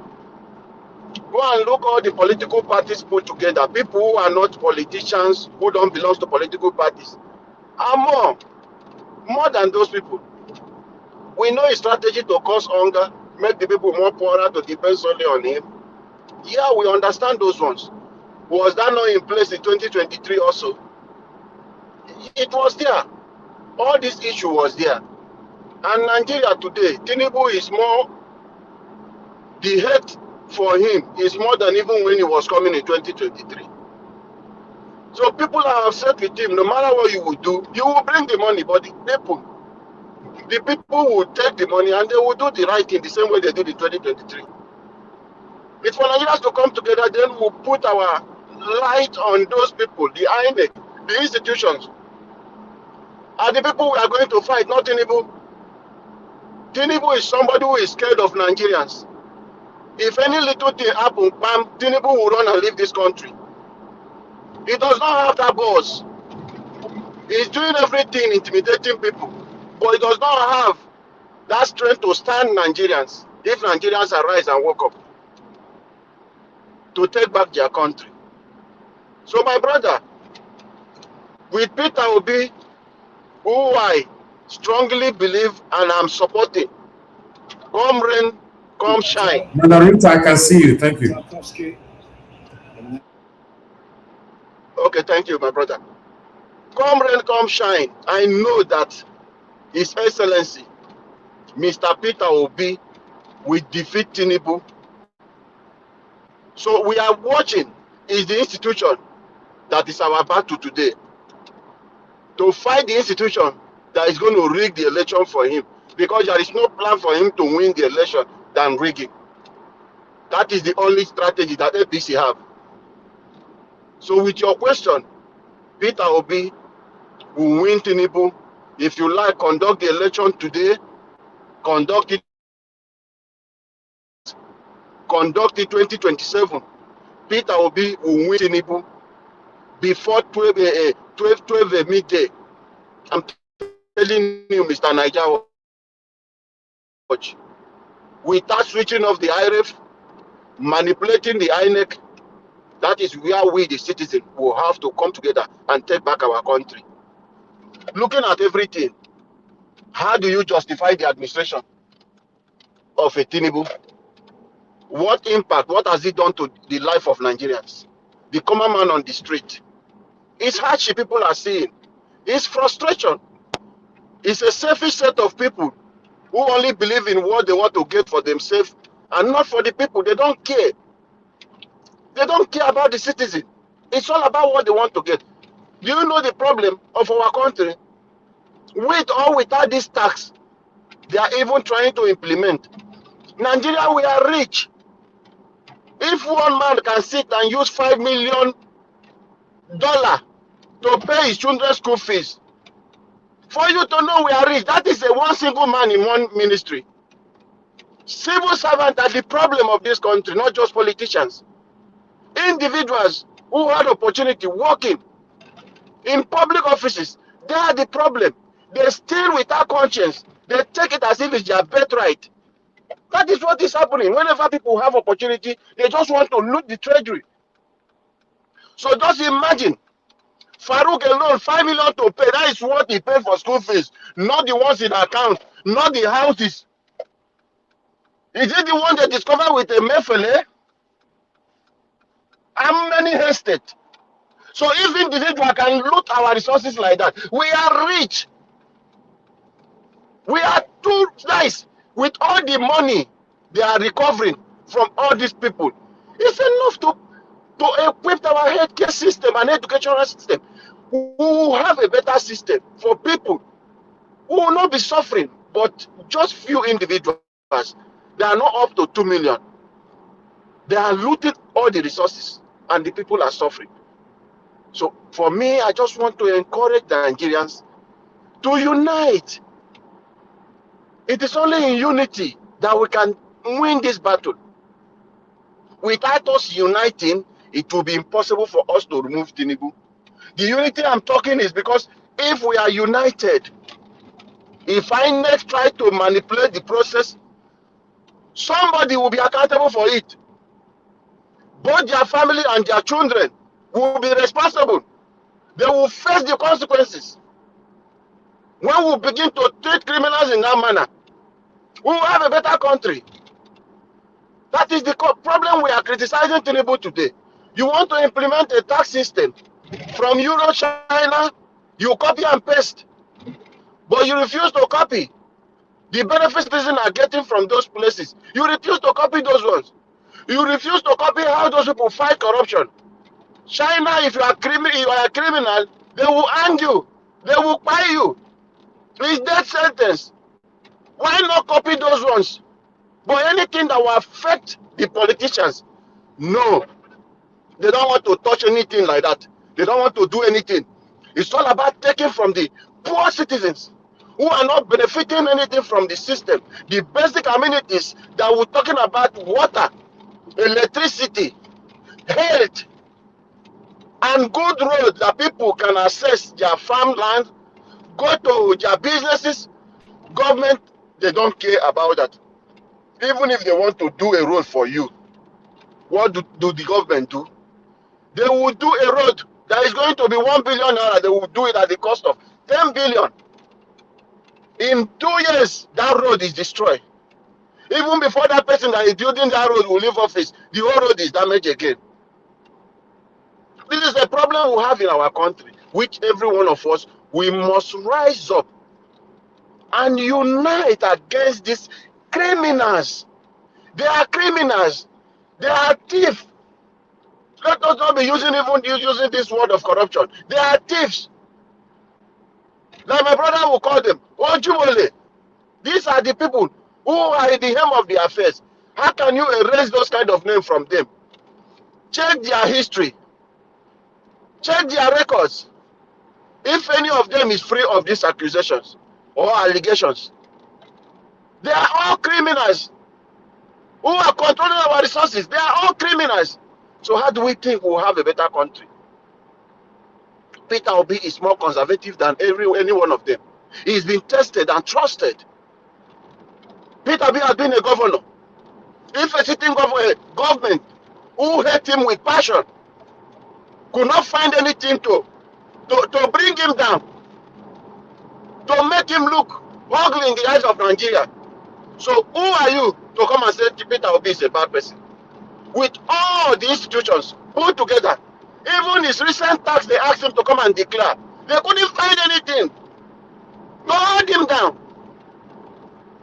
Go and look all the political parties put together. People who are not politicians, who don't belong to political parties, are more than those people. We know his strategy to cause hunger, make the people more poorer, to depend solely on him. Yeah, we understand those ones. Was that not in place in 2023 also? It was there. All this issue was there. And Nigeria today, Tinubu is more, the hate for him is more than even when he was coming in 2023. So people are upset with him. No matter what you will do, you will bring the money, but the people will take the money and they will do the right thing the same way they did in 2023. It's for Nigerians to come together, then we'll put our light on those people, the INEC, the institutions. Are the people we are going to fight, not Tinubu? Tinubu is somebody who is scared of Nigerians. If any little thing happens, bam, Tinubu will run and leave this country. He does not have that balls. He's doing everything, intimidating people, but he does not have that strength to stand Nigerians if Nigerians arise and wake up to take back their country. So my brother, with Peter Obi, who I strongly believe and I'm supporting, come rain, come shine. Madam Rita, I can see you. Thank you. Okay, thank you, my brother. Come rain, come shine. I know that His Excellency, Mr. Peter Obi, will defeat Tinubu. So we are watching is the institution that is our battle today. To fight the institution that is going to rig the election for him, because there is no plan for him to win the election than rigging. That is the only strategy that APC have. So with your question, Peter Obi will win Tinubu. If you like, conduct the election today, conduct it 2027. Peter Obi will win Tinubu before 12 midday. I'm telling you, Mr. Niger Watch. Without switching off the IRF, manipulating the INEC, that is where we, the citizens, will have to come together and take back our country. Looking at everything, how do you justify the administration of a Tinubu? What impact, what has it done to the life of Nigerians? The common man on the street. It's hardship people are seeing. It's frustration. It's a selfish set of people who only believe in what they want to get for themselves and not for the people. They don't care. They don't care about the citizen. It's all about what they want to get. Do you know the problem of our country? With or without this tax, they are even trying to implement. Nigeria, we are rich. If one man can sit and use $5 million to pay his children's school fees, for you to know we are rich, that is a one single man in one ministry. Civil servants are the problem of this country, not just politicians. Individuals who had opportunity working in public offices, they are the problem. They steal without conscience. They take it as if it's their birthright. That is what is happening. Whenever people have opportunity, they just want to loot the treasury. So just imagine, Farouk alone, $5 million to pay. That is what he paid for school fees, not the ones in account, not the houses. Is it the one they discovered with a mefele? How many hasted? So if individual can loot our resources like that, we are rich. We are too nice with all the money they are recovering from all these people. It's enough to equip our healthcare system and educational system. We will have a better system for people who will not be suffering, but just few individuals. They are not up to 2 million. They are looting all the resources and the people are suffering. So for me, I just want to encourage the Nigerians to unite. It is only in unity that we can win this battle. Without us uniting, it will be impossible for us to remove Tinubu. The unity I'm talking is because if we are united, if INEC try to manipulate the process, somebody will be accountable for it. Both their family and their children will be responsible. They will face the consequences. When we begin to treat criminals in that manner, we will have a better country. That is the problem we are criticizing Tinubu today. You want to implement a tax system from Euro, China, you copy and paste. But you refuse to copy the benefits citizens are getting from those places. You refuse to copy those ones. You refuse to copy how those people fight corruption. China, if you are a criminal, they will hang you. They will buy you. It's death sentence. Why not copy those ones? But anything that will affect the politicians, no. They don't want to touch anything like that. They don't want to do anything. It's all about taking from the poor citizens who are not benefiting anything from the system. The basic amenities that we're talking about: water, electricity, health, and good roads that people can access their farmland, go to their businesses. Government, they don't care about that. Even if they want to do a road for you, what do the government do? They will do a road that is going to be 1 billion naira. They will do it at the cost of 10 billion. In 2 years, that road is destroyed. Even before that person that is building that road will leave office, the whole road is damaged again. This is the problem we have in our country, which every one of us, we must rise up and unite against these criminals. They are criminals. They are thieves. Let us not be using this word of corruption. They are thieves. Like my brother will call them Ojubole. These are the people who are in the helm of the affairs. How can you erase those kind of names from them? Check their history. Check their records. If any of them is free of these accusations or allegations, they are all criminals who are controlling our resources. They are all criminals. So how do we think we'll have a better country? Peter Obi is more conservative than any one of them. He's been tested and trusted. Peter Obi has been a governor. If a sitting government who hate him with passion could not find anything to bring him down, to make him look ugly in the eyes of Nigeria. So who are you to come and say Peter Obi is a bad person? With all the institutions put together, even his recent tax they asked him to come and declare, they couldn't find anything to hold him down.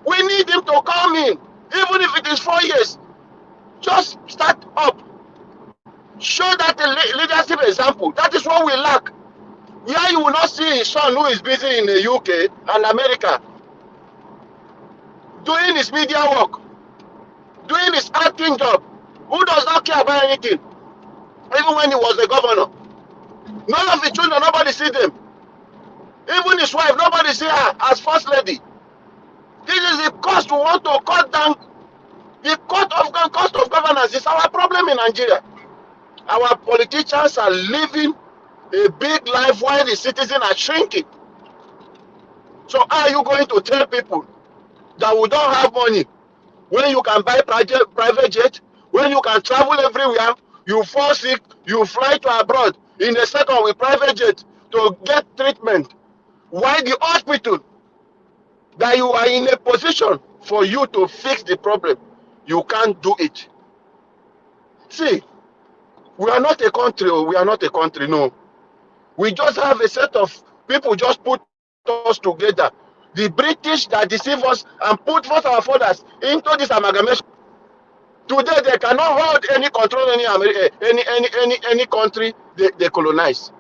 We need him to come in, even if it is 4 years. Just start up. Show that a leadership example. That is what we lack. Where you will not see his son who is busy in the UK and America, doing his media work, doing his acting job, who does not care about anything. Even when he was the governor, none of the children, nobody see them. Even his wife, nobody see her as first lady. This is the cost we want to cut down. The cost of governance is our problem in Nigeria. Our politicians are living a big life while the citizens are shrinking. So how are you going to tell people that we don't have money when you can buy private jet, when you can travel everywhere, you fall sick, you fly to abroad in a second with private jet to get treatment? Why the hospital that you are in a position for you to fix the problem, you can't do it? See, we are not a country, we are not a country, no. We just have a set of people just put us together. The British that deceive us and put first our fathers into this amalgamation. Today they cannot hold any control any country they colonize.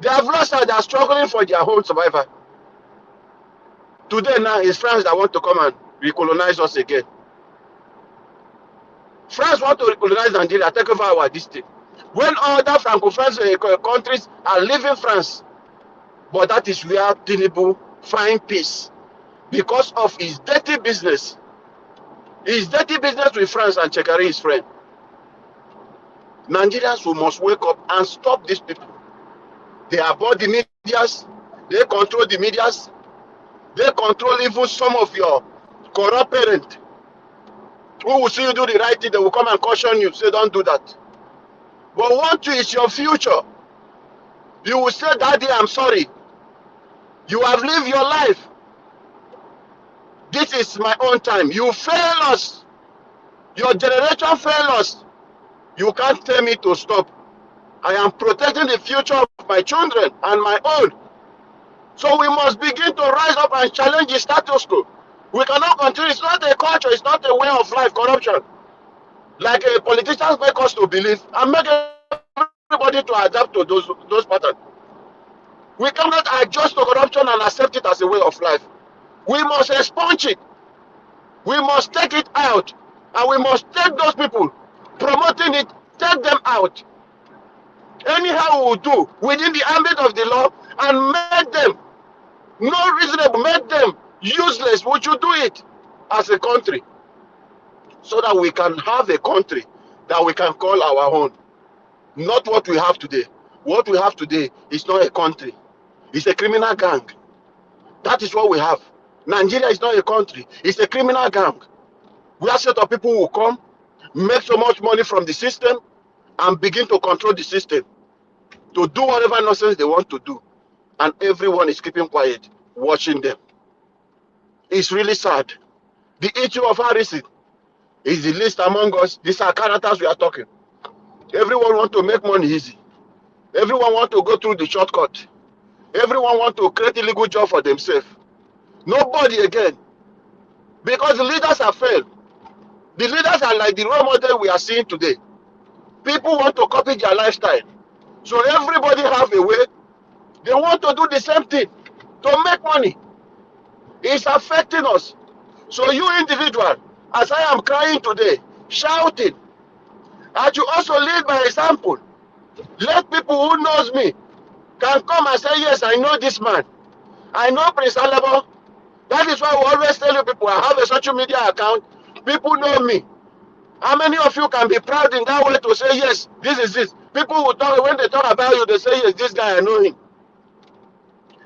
They have lost and they are struggling for their whole survival. Today now it's France that want to come and recolonize us again. France want to recolonize Nigeria, take over our district. When other Francophone countries are leaving France, but that is where Tinubu find peace because of his dirty business. His dirty business with France and Chekari, his friend. Nigerians who must wake up and stop these people. They are about the medias, they control the medias, they control even some of your corrupt parents who will see you do the right thing, they will come and caution you, say don't do that. But once it's your future, you will say, Daddy, I'm sorry. You have lived your life. This is my own time. You fail us. Your generation failed us. You can't tell me to stop. I am protecting the future of my children and my own. So we must begin to rise up and challenge the status quo. We cannot continue. It's not a culture. It's not a way of life, corruption. Like politicians make us to believe and make everybody to adapt to those patterns. We cannot adjust to corruption and accept it as a way of life. We must expunge it. We must take it out. And we must take those people promoting it, take them out. Anyhow we will do within the ambit of the law and make them No reasonable, make them useless. We should do it as a country so that we can have a country that we can call our own. Not what we have today. What we have today is not a country, it's a criminal gang. That is what we have. Nigeria is not a country, it's a criminal gang. Where set of people will come, make so much money from the system, and begin to control the system to do whatever nonsense they want to do. And everyone is keeping quiet, watching them. It's really sad. The issue of Harrison is the least among us. These are characters we are talking. Everyone want to make money easy. Everyone want to go through the shortcut. Everyone want to create a legal job for themselves. Nobody again. Because the leaders have failed. The leaders are like the role model we are seeing today. People want to copy their lifestyle. So everybody have a way. They want to do the same thing to make money. It's affecting us. So you individual, as I am crying today, shouting, I should also lead by example. Let people who knows me can come and say, yes, I know this man. I know Prince Alabo. That is why we always tell you people, I have a social media account. People know me. How many of you can be proud in that way to say, yes, this is this? People will talk, when they talk about you, they say, yes, this guy, I know him.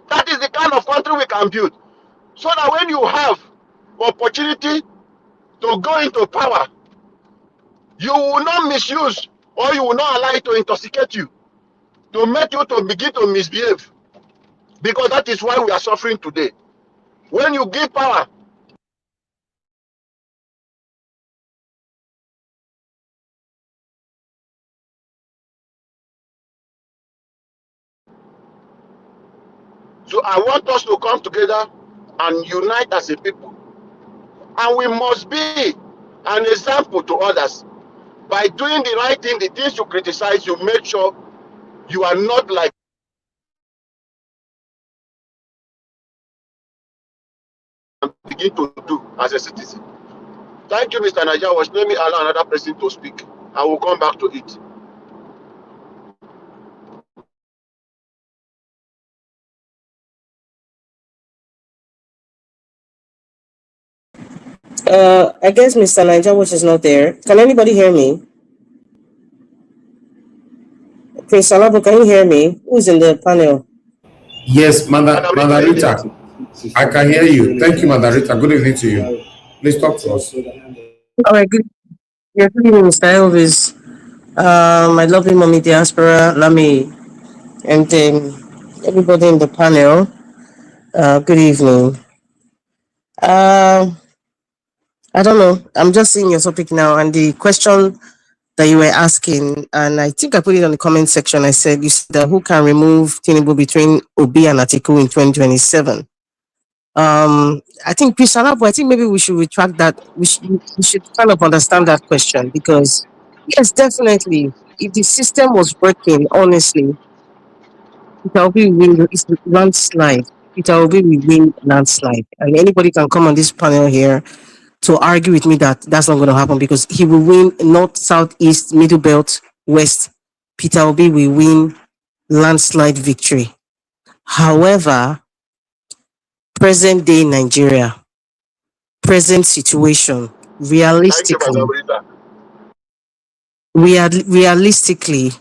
That is the kind of country we can build. So that when you have opportunity to go into power, you will not misuse or you will not allow it to intoxicate you, to make you to begin to misbehave. Because that is why we are suffering today. When you give power, so I want us to come together and unite as a people. And we must be an example to others. By doing the right thing, the things you criticize, you make sure you are not like begin to do as a citizen. Thank you, Mr. Naja. Let me allow another person to speak. I will come back to it. I guess Mr. Niger Watch is not there. Can anybody hear me? Prince Alabo, can you hear me? Who's in the panel? Yes, Madam Rita, is Rita, it? I can hear you. Thank you, Rita. Good evening to you. Please talk to us. All right, good. Yeah, good evening, Mr. Elvis. My lovely mommy diaspora, Lami, and everybody in the panel. Good evening. I don't know. I'm just seeing your topic now, and the question that you were asking, and I think I put it on the comment section. I said, you said who can remove Tinubu between Obi and Atiku in 2027? I think Chris Alabo, I think maybe we should retract that. We should kind of understand that question because yes, definitely, if the system was working honestly, Peter Obi will win. It's landslide. Peter Obi will win landslide, and anybody can come on this panel here to argue with me that that's not going to happen because he will win north, south, east, middle belt, west. Peter Obi will win landslide victory. However, present day Nigeria, present situation, Thank you, Madam realistically, Rita. realistically,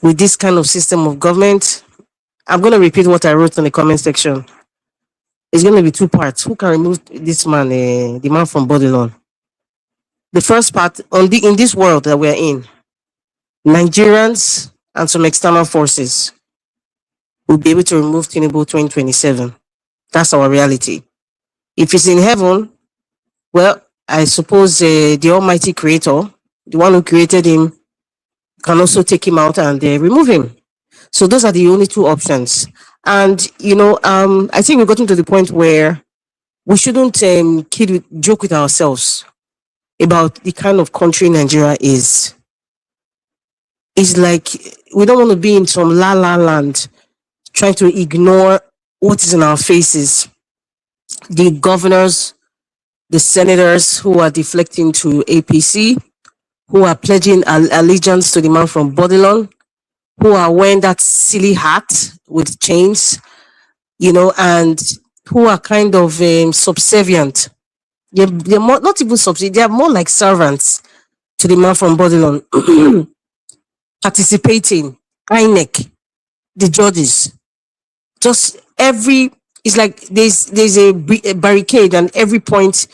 with this kind of system of government, I'm going to repeat what I wrote in the comment section. It's going to be two parts. Who can remove this man, the man from Babylon? The first part, in this world that we're in, Nigerians and some external forces will be able to remove Tinubu 2027. That's our reality. If it's in heaven, well, I suppose the Almighty Creator, the one who created him, can also take him out and remove him. So those are the only two options. And I think we've gotten to the point where we shouldn't joke with ourselves about the kind of country Nigeria is. It's like we don't want to be in some la la land trying to ignore what is in our faces. The governors, the senators who are deflecting to APC, who are pledging allegiance to the man from Babylon, who are wearing that silly hat with chains, and who are kind of subservient. They're more, not even subservient, they are more like servants to the man from Babylon, participating, INEC, the judges, just it's like there's a barricade and every point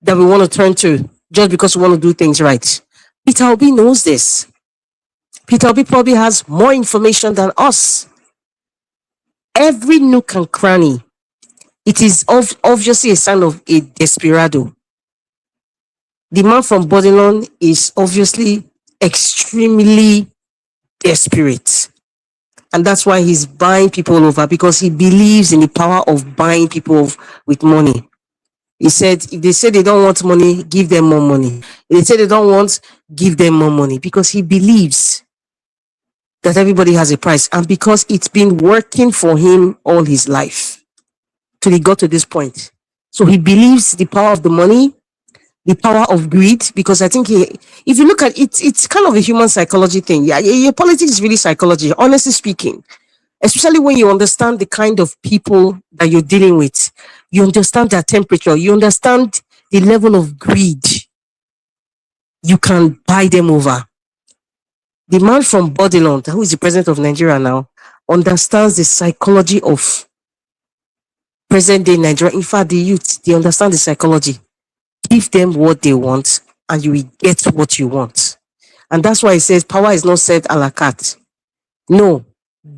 that we want to turn to just because we want to do things right. Peter Obi knows this. Peter Obi probably has more information than us. Every nook and cranny, it is obviously a sign of a desperado. The man from Babylon is obviously extremely desperate. And that's why he's buying people over, because he believes in the power of buying people with money. He said, if they say they don't want money, give them more money. If they say they don't want, give them more money, because he believes that everybody has a price, and because it's been working for him all his life till he got to this point. So he believes the power of the money, the power of greed, because I think if you look at it, it's kind of a human psychology thing. Yeah, your politics is really psychology, honestly speaking. Especially when you understand the kind of people that you're dealing with, you understand their temperature, you understand the level of greed, you can buy them over. The man from Babylon, who is the president of Nigeria now, understands the psychology of present day Nigeria. In fact, the youth, they understand the psychology. Give them what they want and you will get what you want. And that's why it says power is not served a la carte. No,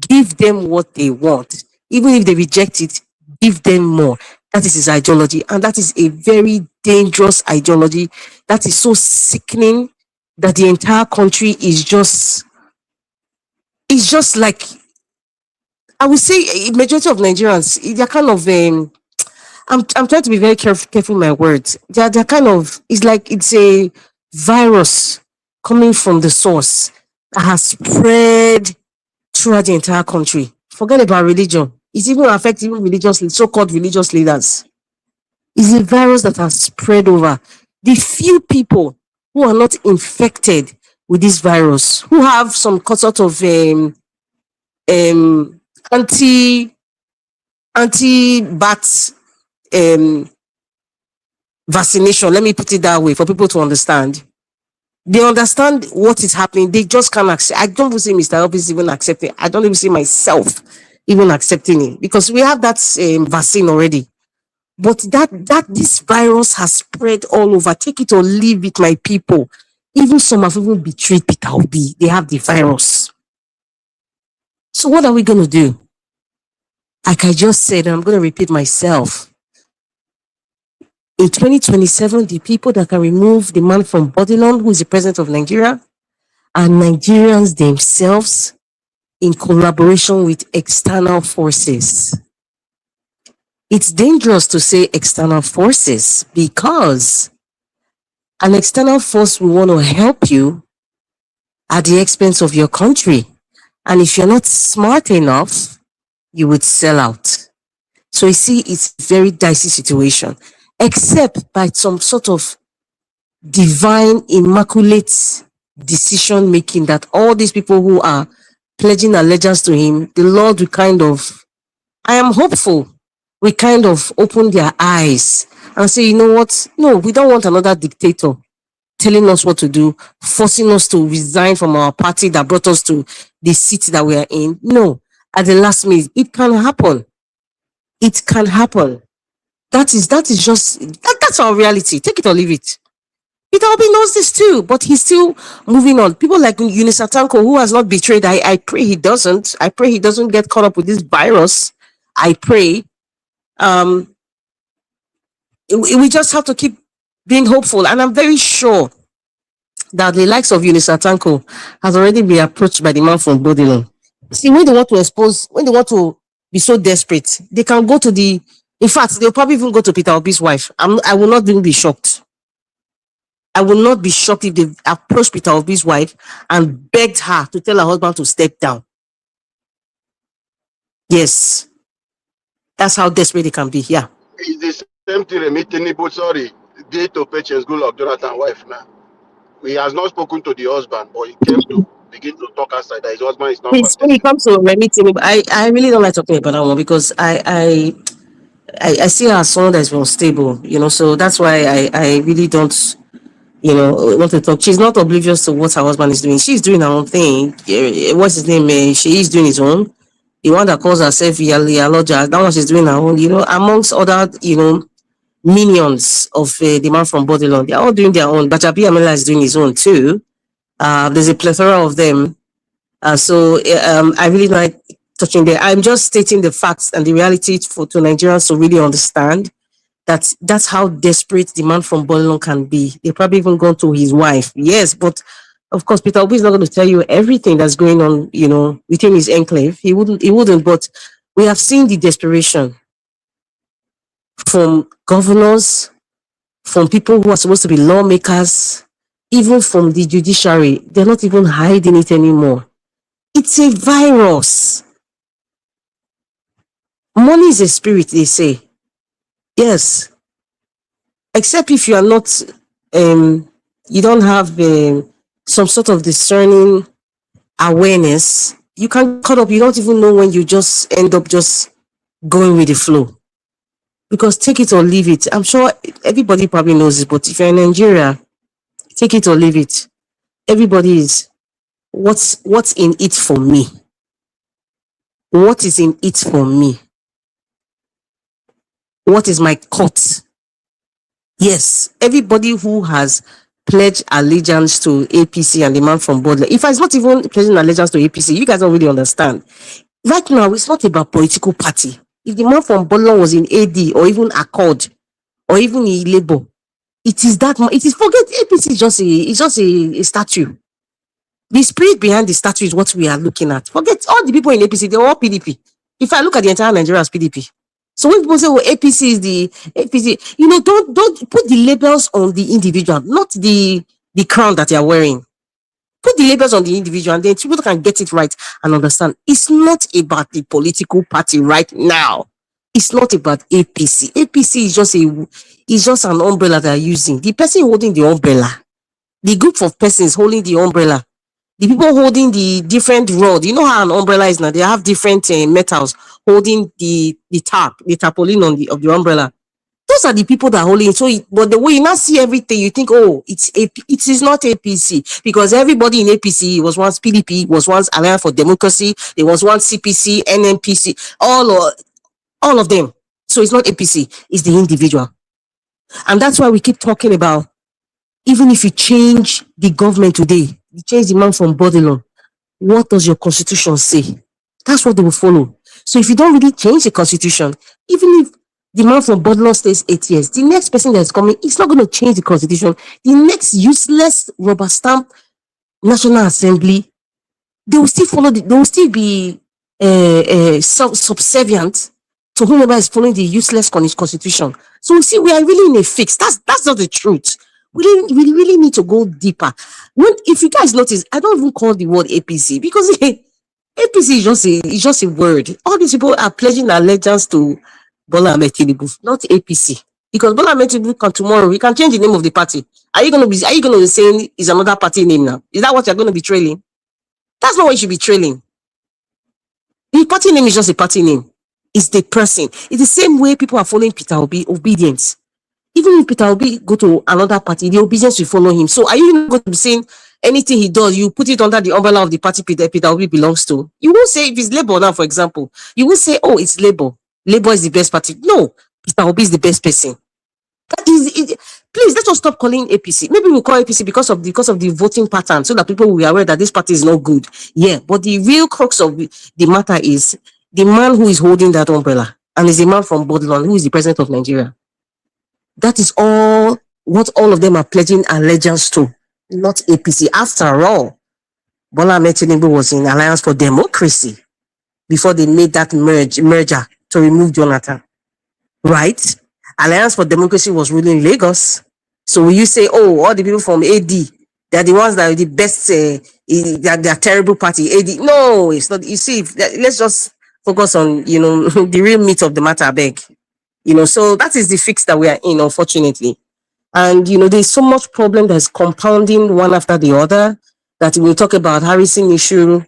give them what they want. Even if they reject it, give them more. That is his ideology. And that is a very dangerous ideology. That is so sickening that the entire country is just like, I would say a majority of Nigerians, they're kind of, I'm trying to be very careful with my words. They're kind of, it's like it's a virus coming from the source that has spread throughout the entire country. Forget about religion. It's even affecting so-called religious leaders. It's a virus that has spread over. The few people who are not infected with this virus, who have some sort of anti-bat vaccination, let me put it that way for people to understand. They understand what is happening. They just can't accept. I don't even see Mr. Elvis even accepting. I don't even see myself even accepting it, because we have that vaccine already. But this virus has spread all over. Take it or leave it, my people. Even some have even betrayed Peter Obi. They have the virus. So what are we going to do? Like I just said, and I'm going to repeat myself. In 2027, the people that can remove the man from Babylon, who is the president of Nigeria, are Nigerians themselves in collaboration with external forces. It's dangerous to say external forces, because an external force will want to help you at the expense of your country. And if you're not smart enough, you would sell out. So you see, it's a very dicey situation, except by some sort of divine, immaculate decision making that all these people who are pledging allegiance to him, the Lord will kind of, I am hopeful, we kind of open their eyes and say, you know what? No, we don't want another dictator telling us what to do, forcing us to resign from our party that brought us to the seat that we are in. No, at the last minute, it can happen. It can happen. That is just, that's our reality. Take it or leave it. Peter Obi knows this too, but he's still moving on. People like Eunice Atanko, who has not betrayed, I pray he doesn't. I pray he doesn't get caught up with this virus. I pray. We just have to keep being hopeful, and I'm very sure that the likes of Eunice Atanko has already been approached by the man from Babylon. See, when they want to be so desperate, they can go to in fact, they'll probably even go to Peter Obi's wife. I will not even be shocked. I will not be shocked if they approached Peter Obi's wife and begged her to tell her husband to step down. Yes. That's how desperate they can be. Yeah. It's the same thing Tinubu, sorry, date of patience, good luck, Jonathan wife now. He has not spoken to the husband, but he came to begin to talk outside that his husband is not Please, when it contesting. comes to Remi Tinubu, I really don't like talking about that one because I see her as someone that's unstable, so that's why I really don't, want to talk. She's not oblivious to what her husband is doing. She's doing her own thing. What's his name? She is doing his own. The one that calls herself Yaloja, that one she's doing her own, amongst other, minions of the man from Bodilon. They're all doing their own. Bajabi Amela is doing his own too. There's a plethora of them. I really like touching there. I'm just stating the facts and the reality to Nigerians to really understand that that's how desperate the man from Bodilon can be. They probably even gone to his wife. Yes, but of course, Peter Obi is not going to tell you everything that's going on, within his enclave. He wouldn't, but we have seen the desperation from governors, from people who are supposed to be lawmakers, even from the judiciary. They're not even hiding it anymore. It's a virus. Money is a spirit, they say. Yes. Except if you are not, you don't have some sort of discerning awareness, you can cut up. You don't even know when you just end up just going with the flow. Because take it or leave it. I'm sure everybody probably knows it, but if you're in Nigeria, take it or leave it. Everybody is, what's in it for me? What is in it for me? What is my cut? Yes, everybody who has pledged allegiance to APC and the man from Bodler. If it's not even pledging allegiance to APC, you guys don't really understand. Right now, it's not about political party. If the man from Bodler was in AD or even Accord or even in Labour, it is that. It is forget APC is just a statue. The spirit behind the statue is what we are looking at. Forget all the people in APC; they're all PDP. If I look at the entire Nigeria as PDP, so when people say, "Oh, APC is the APC," don't put the labels on the individual, not the crown that you are wearing. Put the labels on the individual, and then people can get it right and understand. It's not about the political party right now. It's not about APC. APC is just an umbrella they are using. The person holding the umbrella, the group of persons holding the umbrella, the people holding the different rod. You know how an umbrella is now. They have different metals holding the tarpaulin of the umbrella. Those are the people that are holding it. But the way you now see everything, you think, oh, it is not APC, because everybody in APC was once PDP, was once Alliance for Democracy, there was once CPC, NNPC, all of them. So it's not APC, it's the individual. And that's why we keep talking about, even if you change the government today, you change the man from Bodilon, what does your constitution say? That's what they will follow. So if you don't really change the constitution, even if the man from Bodilon stays 8 years, the next person that's coming, it's not going to change the constitution. The next useless rubber stamp National Assembly, they will still follow, they will still be subservient to whomever is following the useless constitution. So we see we are really in a fix. That's not the truth. We really need to go deeper. If you guys notice, I don't even call the word APC, because APC is just a word. All these people are pledging allegiance to Bola Ahmed Tinubu, not APC. Because Bola Ahmed Tinubu can tomorrow, he can change the name of the party. Are you going to be saying is another party name now? Is that what you're going to be trailing? That's not what you should be trailing. The party name is just a party name. It's the person. It's the same way people are following Peter Obi, obedience. Even if Peter Obi go to another party, the obedience will follow him. So are you not going to be saying anything he does, you put it under the umbrella of the party Peter Obi belongs to? You won't say, if it's Labour now, for example, you won't say, oh, it's Labour. Labour is the best party. No, Peter Obi is the best person. That is it. Please, let us stop calling APC. Maybe we'll call APC because of the voting pattern, so that people will be aware that this party is not good. Yeah, but the real crux of the matter is the man who is holding that umbrella, and is a man from Bodilon, who is the president of Nigeria. That is all what all of them are pledging allegiance to, not APC. After all, Bola Ahmed Tinubu was in Alliance for Democracy before they made that merger to remove Jonathan. Right? Alliance for Democracy was ruling Lagos. So will you say, oh, all the people from AD, they're the ones that are the best, they're terrible party, AD? No, it's not. You see, let's just focus on, the real meat of the matter, I beg. So that is the fix that we are in, unfortunately. And, there's so much problem that's compounding one after the other. that he will talk about Harrison issue,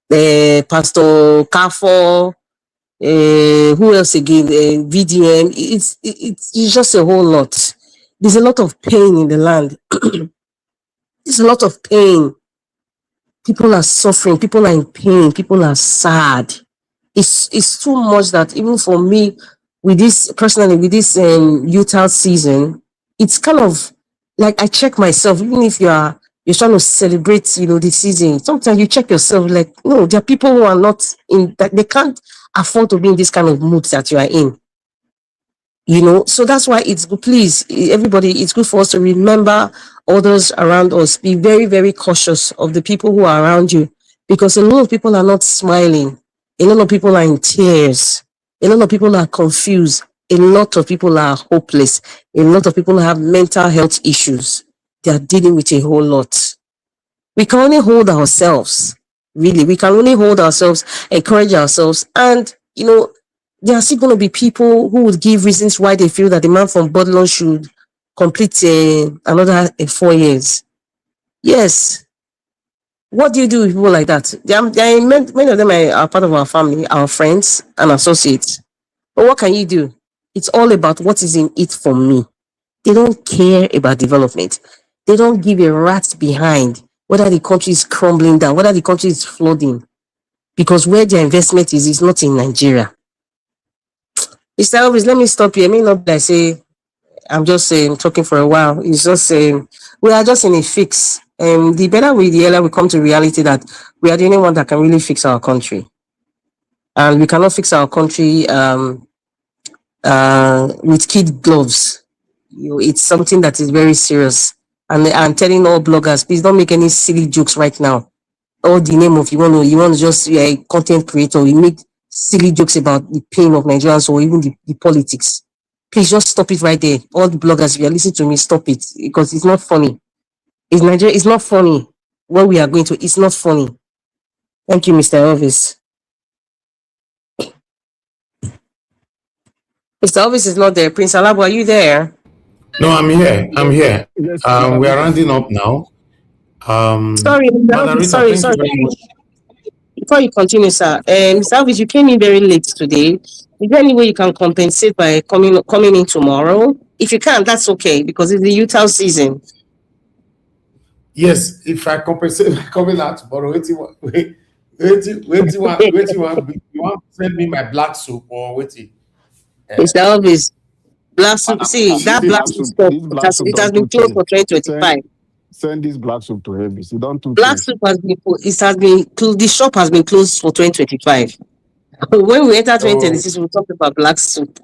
Pastor Kafo, who else again? VDM. It's just a whole lot. There's a lot of pain in the land. There's a lot of pain. People are suffering. People are in pain. People are sad. It's too much that even for me, with this personally, with this Utah season, it's kind of like I check myself. Even if you're trying to celebrate, the season, sometimes you check yourself. Like, no, there are people who are not in that. They can't afford to be in this kind of mood that you are in. So that's why it's good. Please, everybody, it's good for us to remember others around us. Be very, very cautious of the people who are around you, because a lot of people are not smiling. A lot of people are in tears. A lot of people are confused. A lot of people are hopeless. A lot of people have mental health issues. They are dealing with a whole lot. We can only hold ourselves. Really, we can only hold ourselves, encourage ourselves, and there are still going to be people who would give reasons why they feel that the man from Bodlon should complete another 4 years. Yes. What do you do with people like that? Many of them are part of our family, our friends and associates. But what can you do? It's all about what is in it for me. They don't care about development. They don't give a rat's behind whether the country is crumbling down, whether the country is flooding, because where their investment is not in Nigeria. Mr. Elvis, let me stop here. I may not be like say I'm just talking for a while. It's just we are just in a fix. The better the earlier we come to reality that we are the only one that can really fix our country, and we cannot fix our country with kid gloves. It's something that is very serious. And I'm telling all bloggers, please don't make any silly jokes right now. All the name of you want to just be a content creator. You make silly jokes about the pain of Nigerians or even the politics. Please just stop it right there. All the bloggers, if you are listening to me, stop it, because it's not funny. It's Nigeria. It's not funny. What we are going to, it's not funny. Thank you, Mr. Elvis. Mr. Elvis is not there. Prince Alabo, are you there? No, I'm here. We are rounding up now. Sorry, sorry. Before you continue, sir, Mr. Elvis, you came in very late today. Is there any way you can compensate by coming in tomorrow? If you can, that's okay, because it's the Utah season. Yes, if I compensate by coming out tomorrow, wait, you want to send me my black soup or wait? Mr. Elvis, black soup. See, that black soup stuff, it has been closed for 2025. Send this black soup to Elvis. You don't do black soup the shop has been closed for 2025. When we enter 2026, we'll talk about black soup.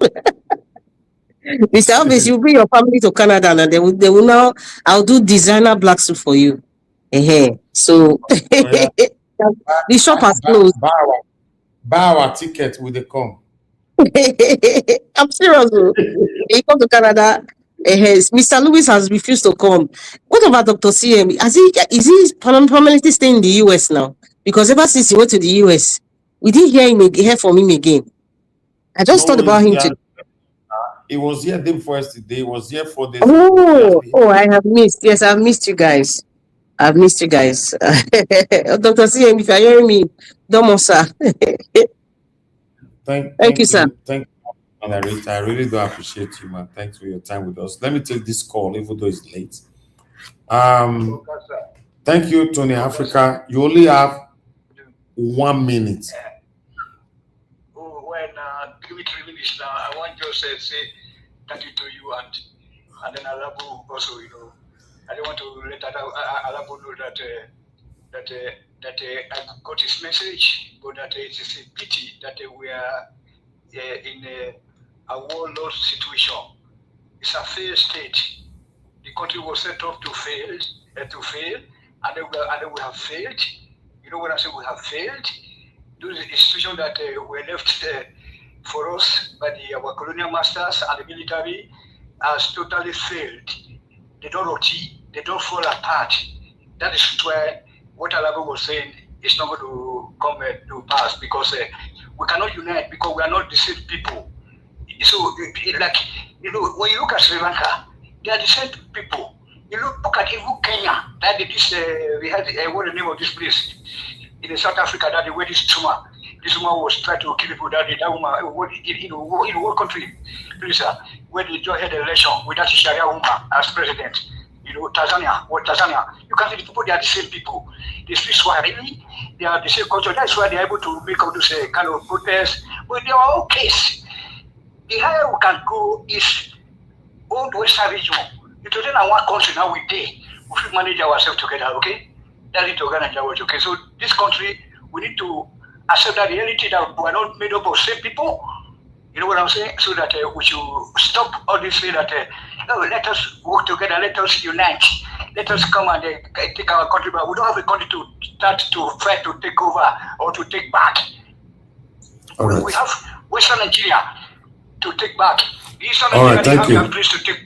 Mr. Elvis, you bring your family to Canada and they will now, I'll do designer black soup for you. So the shop has closed. Buy our ticket with the come. I'm serious. You come to Canada. Mr. Lewis has refused to come. What about Dr. CM? Is he permanently staying in the US now? Because ever since he went to the US, we didn't hear from him again. I just thought about him today. He was here day first today. He was here 4 days. Oh, I have missed. Yes, I've missed you guys. Dr. CM, if you're hearing me, don't sir. Thank you, sir. Thank you, Rita. I really do appreciate you, man. Thanks for your time with us. Let me take this call, even though it's late. Thank you, Tony Africa. You only have 1 minute. Give it 3 minutes now. I want to say thank you to you and then Alabo also. I don't want to let Alabo know that I got his message, but that it is a pity that we are in a warlord situation. It's a failed state. The country was set up to fail, and then we have failed. You know what I say? We have failed. Those institutions that were left for us by our colonial masters and the military has totally failed. They don't rot, they don't fall apart. That is why what Alabo was saying is not going to come to pass, because we cannot unite, because we are not the same people. So, when you look at Sri Lanka, they are the same people. You look at even Kenya. That this we had what the name of this place in South Africa, that the way this woman was trying to kill people. That woman, what country, please, where they just had an election with that Sharia woman as president. Tanzania. You can see the people, they are the same people. They speak Swahili, they are the same culture. That's why they are able to make all those kind of protests. But they are all case. The higher we can go is old Western region. It was in one country now we did. We should manage ourselves together, okay? That's it, organize our work, okay? So this country, we need to accept that reality that we are not made up of same people. You know what I'm saying? So that we should stop all this way that, let us work together, let us unite, let us come and take our country back. We don't have a country to start to try to take over or to take back. All right. We have Western Nigeria to take back. The Eastern All right, Nigeria, thank they have you. their place to take.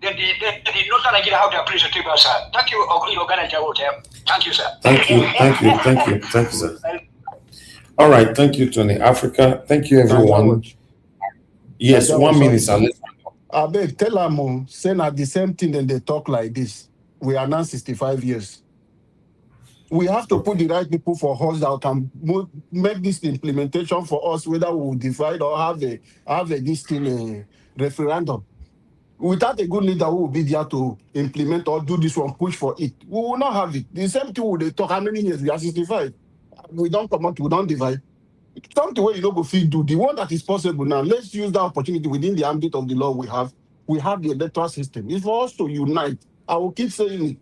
Then the Northern Nigeria have their place to take back, sir. Thank you, organize our work. Thank you, sir. Thank you, sir. All right, thank you, Tony. Africa, thank you, everyone. Yes, 1 minute, sir. I beg, tell them, say at the same thing, then they talk like this. We are now 65 years. We have to put the right people for us that can make this implementation for us, whether we will divide or have a this thing referendum. Without a good leader who will be there to implement or do this one, push for it, we will not have it. The same thing they talk, how many years? We are 65. We don't come out, we don't divide. Something where you don't go feed do. The one that is possible now, let's use that opportunity within the ambit of the law we have. We have the electoral system. It's for us to unite. I will keep saying it.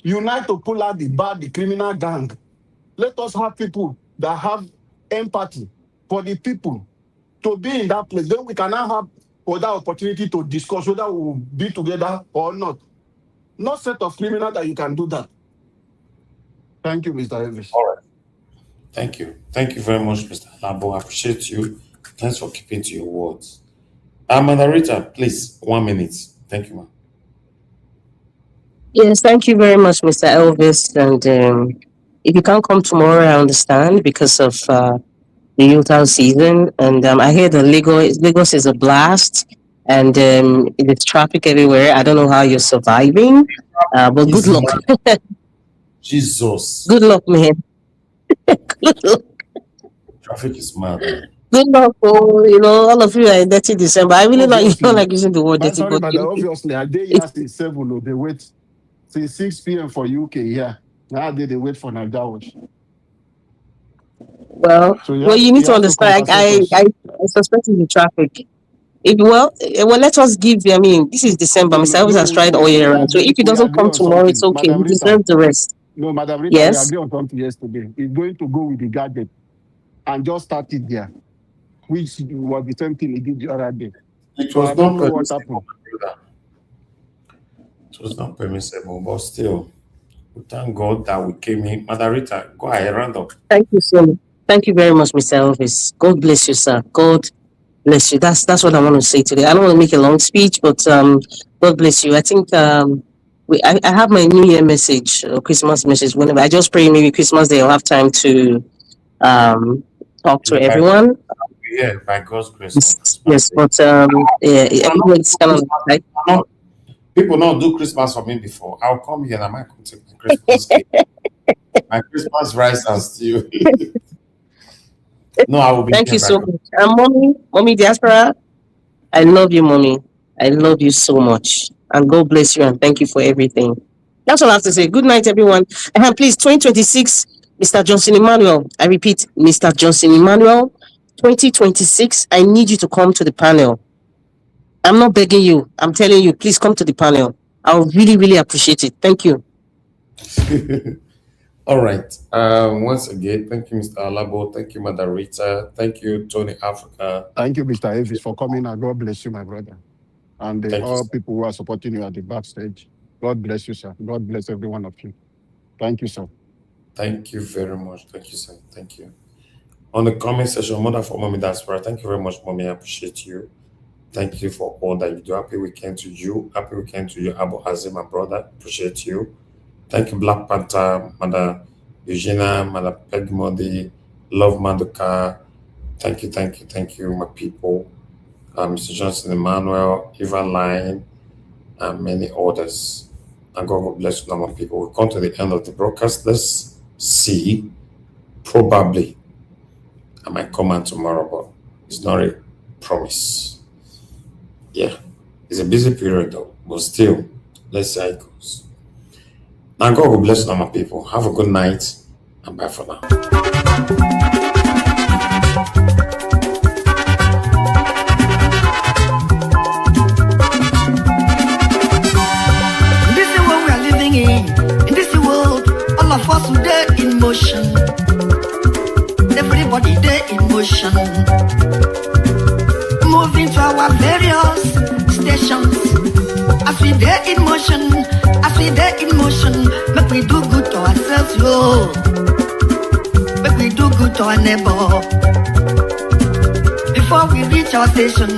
Unite to pull out the criminal gang. Let us have people that have empathy for the people to be in that place. Then we can now have other opportunity to discuss whether we will be together or not. Not set of criminals that you can do that. Thank you, Mr. Elvis. All right. Thank you. Thank you very much, Mr. Labo. I appreciate you. Thanks for keeping to your words. Rita, please, 1 minute. Thank you, ma'am. Yes, thank you very much, Mr. Elvis. And if you can't come tomorrow, I understand because of the Utah season. And I hear that Lagos is a blast, and there's traffic everywhere. I don't know how you're surviving, but good luck. Jesus. Good luck, man. Good luck. Traffic is mad, man. Good luck, all of you are in dirty December. I really don't like using the word dirty. Sorry, but but obviously, I did yesterday 7. They wait till 6 p.m. for UK. Yeah, now they wait for Nigeria. Well, you need to understand. I suspect it's the traffic. Let us give. I mean, this is December. Mr. Elvis has tried all year round. So if he doesn't come tomorrow, it's okay. He deserves the rest. No, Madam Rita, yes? We agree on something yesterday. He's going to go with the gadget and just start it there, which was the same thing he did the other day. It was not permissible. It was not permissible, but still, we thank God that we came in. Madam Rita, go ahead, round up. Thank you so much. Thank you very much, Mr. Elvis. God bless you, sir. God bless you. That's what I want to say today. I don't want to make a long speech, but God bless you. I think I have my New Year message or Christmas message. Whenever I just pray, maybe Christmas Day I'll have time to talk to everyone. Yeah, by God's grace. Yes, but everyone's kind of like. People not do Christmas for me before. I'll come here and I might come take my Christmas cake. My Christmas rice and stew. No, I will be. Thank you so much. Mommy Diaspora, I love you, Mommy. I love you so much. And God bless you and thank you for everything. That's all I have to say. Good night, everyone. And please, 2026, Mr. Johnson Emmanuel. I repeat, Mr. Johnson Emmanuel, 2026, I need you to come to the panel. I'm not begging you. I'm telling you, please come to the panel. I'll really, really appreciate it. Thank you. All right. Once again, thank you, Mr. Alabo. Thank you, Madam Rita. Thank you, Tony Africa. Thank you, Mr. Elvis, for coming. And God bless you, my brother. And all people who are supporting you at the backstage. God bless you, sir. God bless every one of you. Thank you, sir. Thank you very much. Thank you, sir. Thank you. On the comment section, Mother for Mommy Diaspora, thank you very much, Mommy. I appreciate you. Thank you for all that you do. Happy weekend to you. Happy weekend to you, Abu Hazim, my brother. Appreciate you. Thank you, Black Panther, Mother Eugenia, Mother Pegmodi, Love Maduka. Thank you, my people. Mr. Johnson Emmanuel, Eva Line, and many others. And God will bless you, normal people. We'll come to the end of the broadcast. Let's see. Probably I might come on tomorrow, but it's not a promise. Yeah, it's a busy period though, but still, let's see how it goes. Now, God will bless you, normal people. Have a good night, and bye for now. In this world, all of us today in motion. Everybody there in motion. Moving to our various stations. As we there in motion, make we do good to ourselves, yo. Make we do good to our neighbor. Before we reach our station,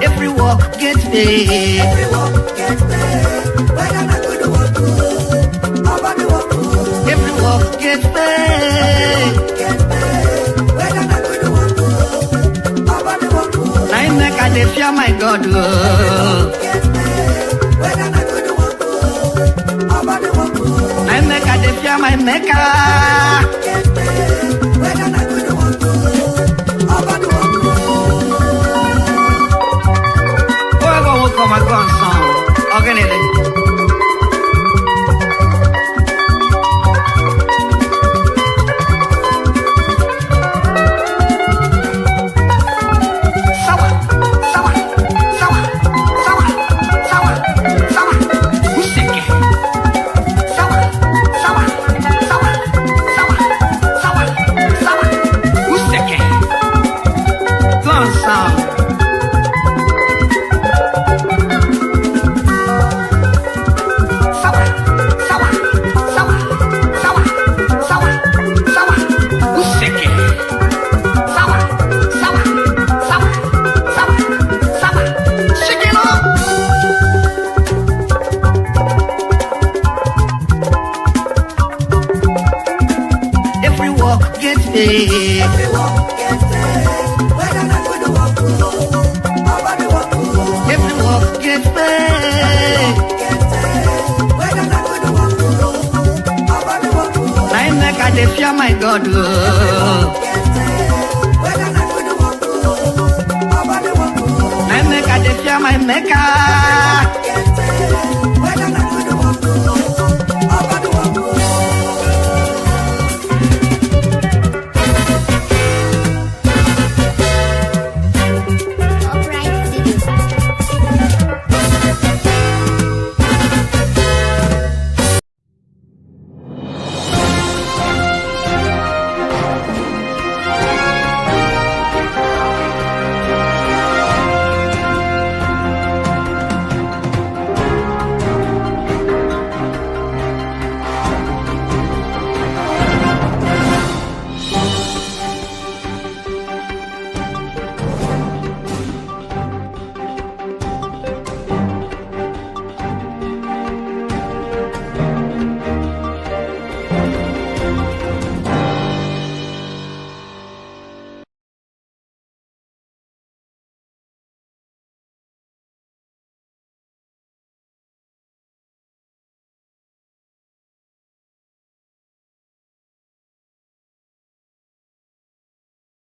every walk gets paid. Every walk gets paid. Every walk gets paid. I make a dey fear my God. I make a dey fear my Maker. Whoever will come and go on song, organize. My God, I make a dey fear my Maker.